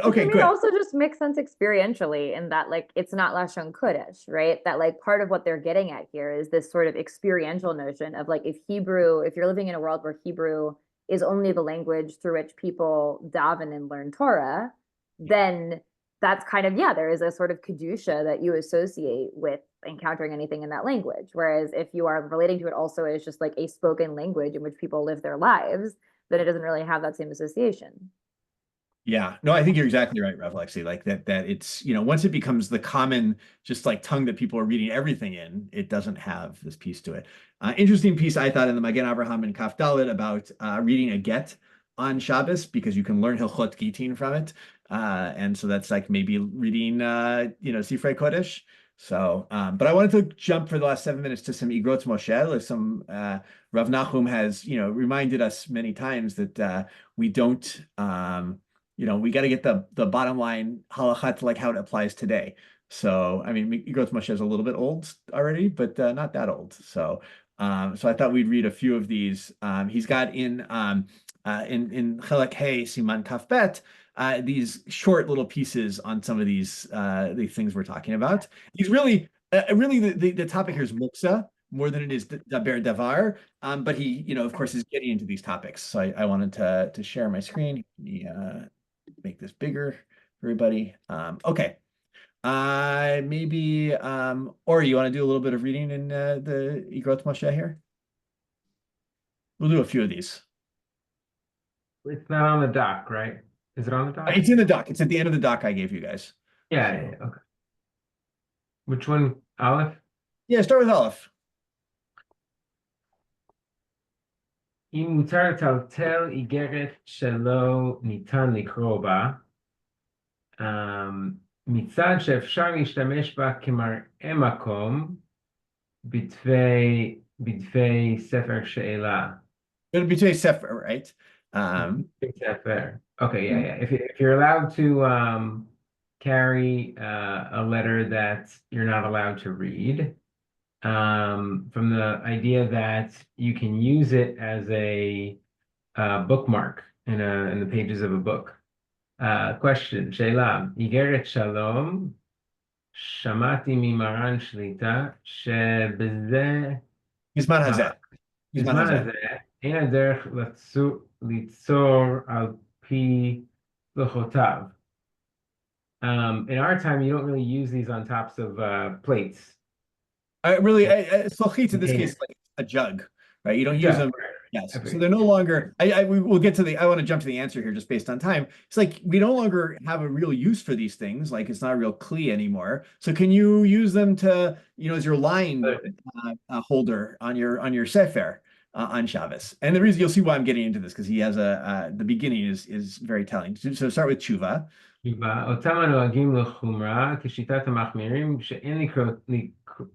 okay, good. It also just makes sense experientially in that, like, it's not Lashon Kodesh, right? That, like, part of what they're getting at here is this sort of experiential notion of, like, if you're living in a world where Hebrew is only the language through which people daven and learn Torah, then that's kind of, there is a sort of kedusha that you associate with encountering anything in that language. Whereas if you are relating to it also as just like a spoken language in which people live their lives, then it doesn't really have that same association. Yeah, no, I think you're exactly right, Rev Lexi. Like that it's, once it becomes the common, just like tongue that people are reading everything in, it doesn't have this piece to it. Interesting piece, I thought, in the Magen Avraham and Kaf Dalet about reading a get on Shabbos, because you can learn Hilchot Gitin from it. And so that's like maybe reading, Sifrei Kodesh. So, but I wanted to jump for the last 7 minutes to some Igrot Moshe. Like some Rav Nachum has, reminded us many times that we don't, we got to get the bottom line halakha to like how it applies today. So, I mean, Igrot Moshe is a little bit old already, but not that old. So, I thought we'd read a few of these. He's got in Chelek Hey Siman Kaf Bet, these short little pieces on some of these things we're talking about. He's really the topic here is muksa, more than it is daber davar. But he, of course, is getting into these topics. So I wanted to share my screen. Let me make this bigger for everybody. Okay. Maybe Ori, you want to do a little bit of reading in the Igrot Moshe here? We'll do a few of these. It's not on the doc, right? Is it on the doc? It's in the doc. It's at the end of the doc I gave you guys. Yeah, okay. Which one? Aleph? Yeah, start with Aleph. אם מותר לטלטל איגרת שלא ניתן לקרוא בה, מצד שאפשר להשתמש בה כמראה מקום בדפי ספר שאלה. Between Sefer, right? Sefer. Okay, yeah. If you're allowed to carry a letter that you're not allowed to read, from the idea that you can use it as a bookmark in the pages of a book. Question, שאלה, איגרת שלום, שמעתי ממרן שליטה שבזה בזמן הזה. אין הדרך ליצור על פי לוחותיו. In our time, you don't really use these on tops of plates. Slochit in this case is like a jug, right? You don't use them. Yes. So they're no longer, we'll get to I want to jump to the answer here just based on time. It's like we no longer have a real use for these things. Like it's not a real kli anymore. So can you use them to, as your line holder on your sefer on Shabbos? And the reason you'll see why I'm getting into this, because he has the beginning is very telling. So start with tshuva. אותם הנוהגים לחומרה כשיטת המחמירים שאין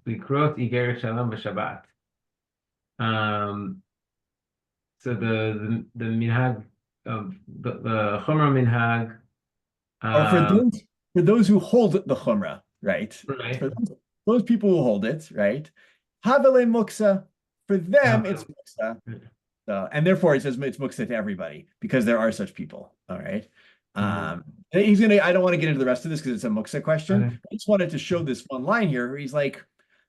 לקרות איגרת שלום בשבת. So the minhag of the chumrah minhag. For those who hold the chumrah, right? For those people who hold it, right? Havele muksa, for them it's muksa. So, and therefore it says it's muksa to everybody because there are such people. All right. I don't want to get into the rest of this because it's a muksa question. Okay. I just wanted to show this one line here where he's like,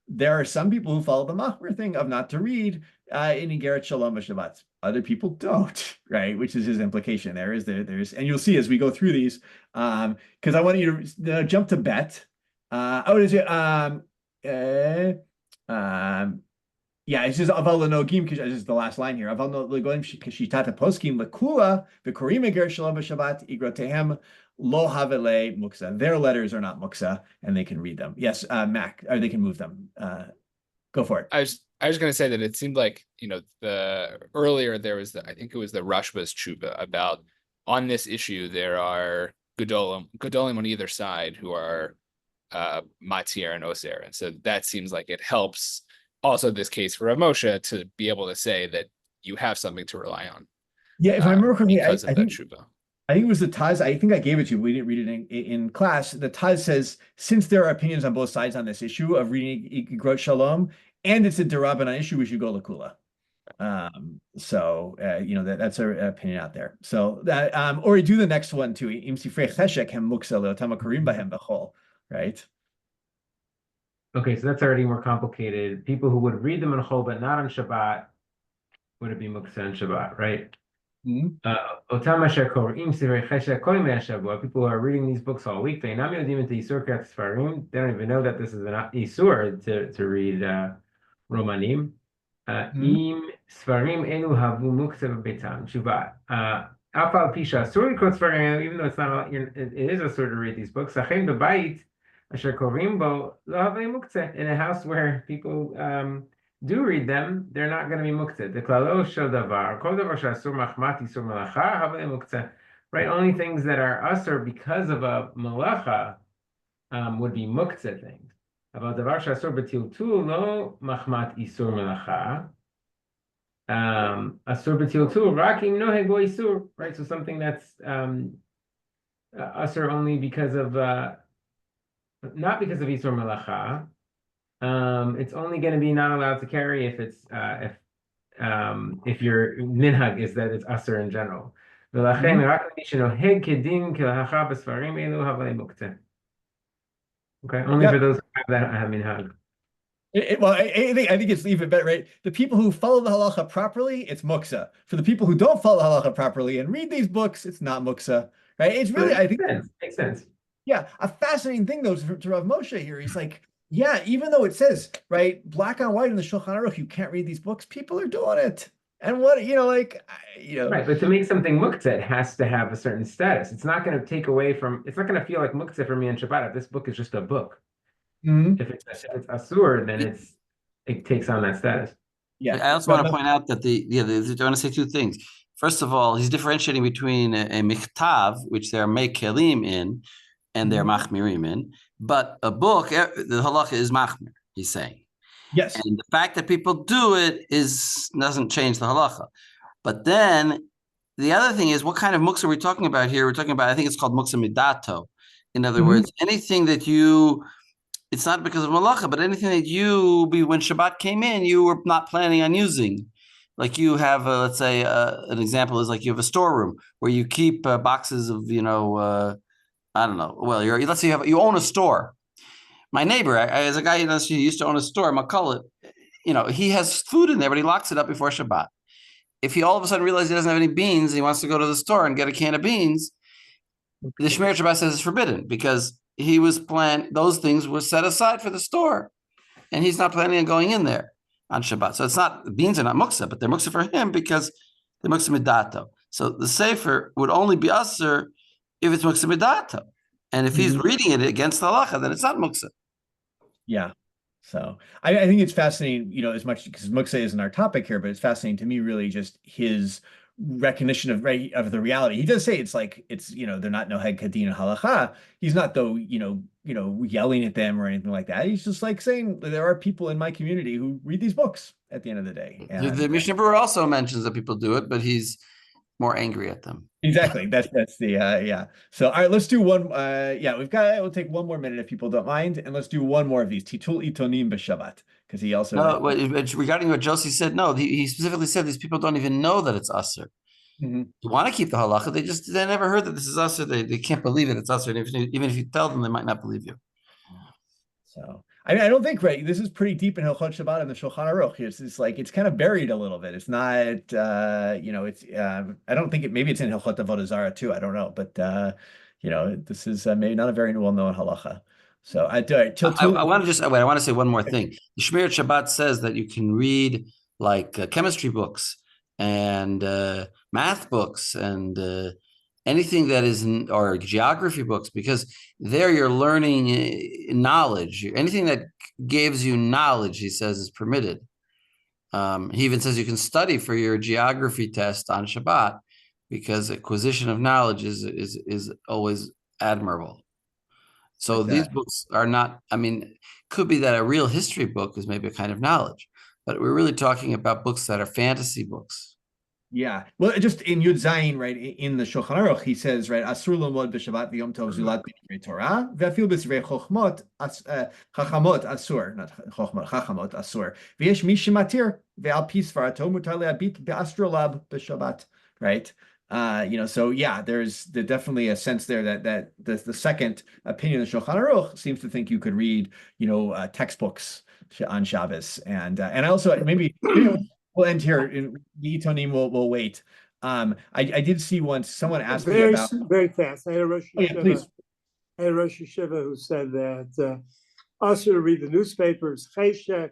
there are some people who follow the machmir thing of not to read in Igeret Shalom Shabbat. Other people don't, right? Which is his implication. There's, and you'll see as we go through these, because I want you to jump to bet. Yeah, it's just aval lenogim. This is the last line here. Aval lenogim kishitata poskim lekula v'korim Igeret Shalom Shabbat igrotehem lo havele muksa. Their letters are not muksa, and they can read them. Yes, Mac, or they can move them. Go for it. I was going to say that it seemed like, the earlier there was I think it was the Rashba's tshuva about on this issue, there are Gedolim on either side who are Matir and Oser. And so that seems like it helps also this case for Rav Moshe to be able to say that you have something to rely on. Yeah, if I remember correctly, because of that tshuva. I think it was the Taz. I think I gave it to you. We didn't read it in class. The Taz says, since there are opinions on both sides on this issue of reading Igrot Shalom, and it's a Derabanan issue, we should go Lakula. That's our opinion out there. So that, or do the next one too. Right? Okay, so that's already more complicated. People who would read them in Chol but not on Shabbat, would it be Muksa on Shabbat, right? People who are reading these books all week, they don't even know that this is an Isur to read Romanim. Im Svarim elu havu muksa b'beitam. Tshuva. Afal pisha asur likot Svarim, even though it's not, it is asur to read these books. Sachem b'bayit asher korim bo lo havei muksa. In a house where people do read them, they're not going to be muktzah. The klalo shel davar, kol davar she'asur machmat isur malacha havei muktzah. Right, only things that are asur because of a malacha would be muktzah things. About davar she'asur b'tiltul lo machmat isur malacha. Asur b'tiltul rak im noheg bo isur. Right, so something that's asur only because of not because of isur malacha. It's only going to be not allowed to carry if it's if your minhag is that it's asur in general. Okay, only for those who have that minhag. I think it's even better, right? The people who follow the halacha properly, it's muksa. For the people who don't follow the halacha properly and read these books, it's not muksa, right? It's really, I think, makes sense. yeah, a fascinating thing though to Rav Moshe here. He's like, yeah, even though it says, right, black on white in the Shulchan Aruch, you can't read these books, people are doing it. And what, like, Right, but to make something muktzah, it has to have a certain status. It's not going to take away from, it's not going to feel like muktzah for me on Shabbat if this book is just a book. If it's asur, then it takes on that status. Yeah. I also want to point out that I want to say two things. First of all, he's differentiating between a michtav, which there are mekelim in, and they're machmirim in, but a book, the halacha is machmir, he's saying. Yes. And the fact that people do it doesn't change the halacha. But then the other thing is, what kind of muksa are we talking about here? We're talking about, I think it's called muksa midato. In other words, anything that it's not because of malacha, but anything that when Shabbat came in, you were not planning on using. Like you have, let's say, an example is like you have a storeroom where you keep boxes of, I don't know. Well, let's say you own a store. My neighbor, as a guy who used to own a store, McCullough, he has food in there, but he locks it up before Shabbat. If he all of a sudden realizes he doesn't have any beans, and he wants to go to the store and get a can of beans, the Shmirat Shabbat says it's forbidden because those things were set aside for the store, and he's not planning on going in there on Shabbat. So it's not, beans are not muksa, but they're muksa for him because they're muksa midato. So the sefer would only be usher if it's muksa midato. And if he's reading it against the halacha, then it's not muksa. Yeah. So I think it's fascinating, as much because muksa isn't our topic here, but it's fascinating to me, really, just his recognition of the reality. He does say it's they're not noheg kadin halacha. He's not though, yelling at them or anything like that. He's just like saying there are people in my community who read these books at the end of the day. And the Mishnah Berurah also mentions that people do it, but he's more angry at them. Exactly. That's the yeah. So all right, let's do one. We'll take one more minute if people don't mind, and let's do one more of these titul itonim b'Shabbat, because he also regarding what Josie said. No, he specifically said these people don't even know that it's asur. You want to keep the halacha, they never heard that this is asur. They can't believe it. It's asur. Even if you tell them, they might not believe you. So I don't think this is pretty deep in Hilchot Shabbat and the Shulchan Aruch. It's kind of buried a little bit. It's not I don't think maybe it's in Hilchot Avodah Zarah too. I don't know, but this is maybe not a very well known halacha. So I want to say one more thing. The Shmirat Shabbat says that you can read like chemistry books and math books and anything that is or geography books, because there you're learning knowledge. Anything that gives you knowledge, he says, is permitted. He even says you can study for your geography test on Shabbat because acquisition of knowledge is always admirable. So these books are not, could be that a real history book is maybe a kind of knowledge, but we're really talking about books that are fantasy books. Yeah, well, just in Yud Zayin, right, in the Shulchan Aruch, he says, right, Asur lomod b'Shabbat v'Yom Tov zulat b'divrei Torah v'afil b'divrei chachmot asur, not chochmot, chachamot asur v'yesh mi shematir ve'al pi svarato mutar le'abit be'astrolab b'Shabbat, right? So yeah, there's definitely a sense there that the second opinion of the Shulchan Aruch seems to think you could read, textbooks on Shabbos, and also maybe we'll end here. The Itonim will wait. I did see once someone asked me about very fast. I had a Rosh Yeshiva who said that also to read the newspapers, cheshek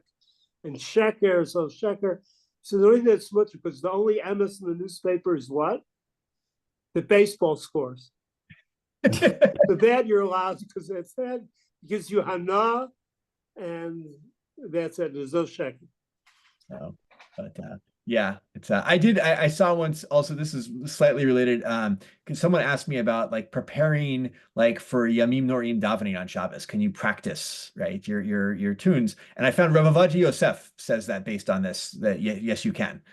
and sheker. So sheker. So the reason that's much because the only emes in the newspaper is what? The baseball scores. So that you're allowed because that's that. It gives you hana, and that's it. There's no sheker. Oh. But yeah, it's I saw once also, this is slightly related, because someone asked me about like preparing like for Yamim Norim davening on Shabbos. Can you practice, right, your tunes? And I found Rav Avadia Yosef says that based on this, that yes, you can.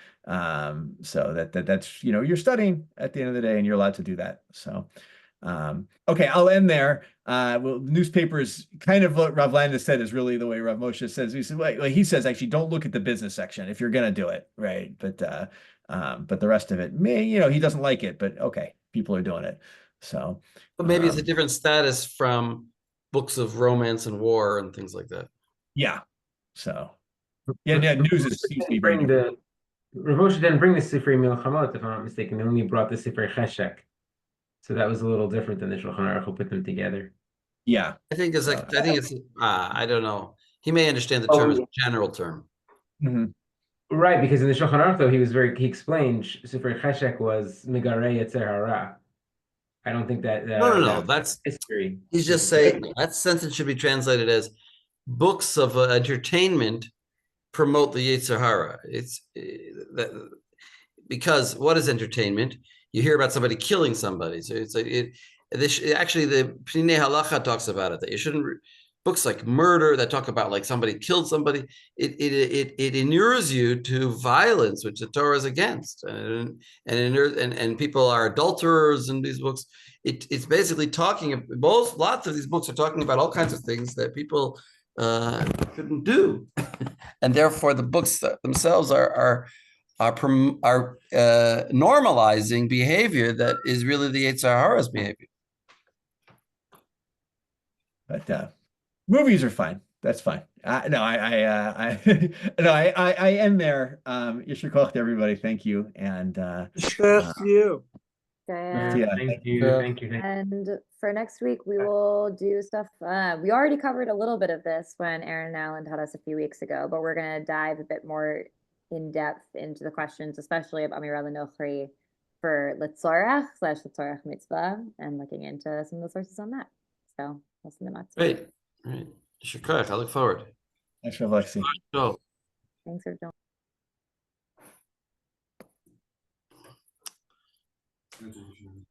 So that's you're studying at the end of the day and you're allowed to do that. So okay, I'll end there. Well, newspapers, kind of what Rav Landis said is really the way Rav Moshe says. He said, he says, actually, don't look at the business section if you're going to do it, right? But the rest of it, he doesn't like it, but okay, people are doing it. So, but maybe it's a different status from books of romance and war and things like that. Yeah, So yeah, news seems to be very Bring different. Rav Moshe didn't bring the Sifrei Milchamot, if I'm not mistaken. They only brought the Sifrei Cheshek. So that was a little different than the Shulchan Aruch who put them together. Yeah. I think it's like, I think it's, I don't know. He may understand the Oh, term as a general term. Mhm. Right, because in the Shulchan Aruch, though, he explained Sifrei Cheshek was Migarei Yetzer Hara. I don't think that No. that That's history. he's just saying that sentence should be translated as books of entertainment promote the Yetzer Hara. It's that because what is entertainment? You hear about somebody killing somebody, so it's like actually the Pnei Halacha talks about it that you shouldn't. Books like murder that talk about like somebody killed somebody, it inures you to violence, which the Torah is against, and people are adulterers in these books. It's basically talking. Lots of these books are talking about all kinds of things that people shouldn't do, and therefore the books themselves are normalizing behavior that is really the Yetzer Hara's behavior. But movies are fine. That's fine. No, I end there. Yisher koach to everybody. Thank you. And Stress you. Okay. Thank you. And for next week, we will do stuff. We already covered a little bit of this when Aaron and Alan taught us a few weeks ago, but we're going to dive a bit more in depth into the questions, especially of Amira Lenochri for Litzorach/Litzorach mitzvah, and looking into some of the sources on that. So listen to that. Great. Right. Shukrak, I look forward. Thanks for Lexi. Thanks for joining.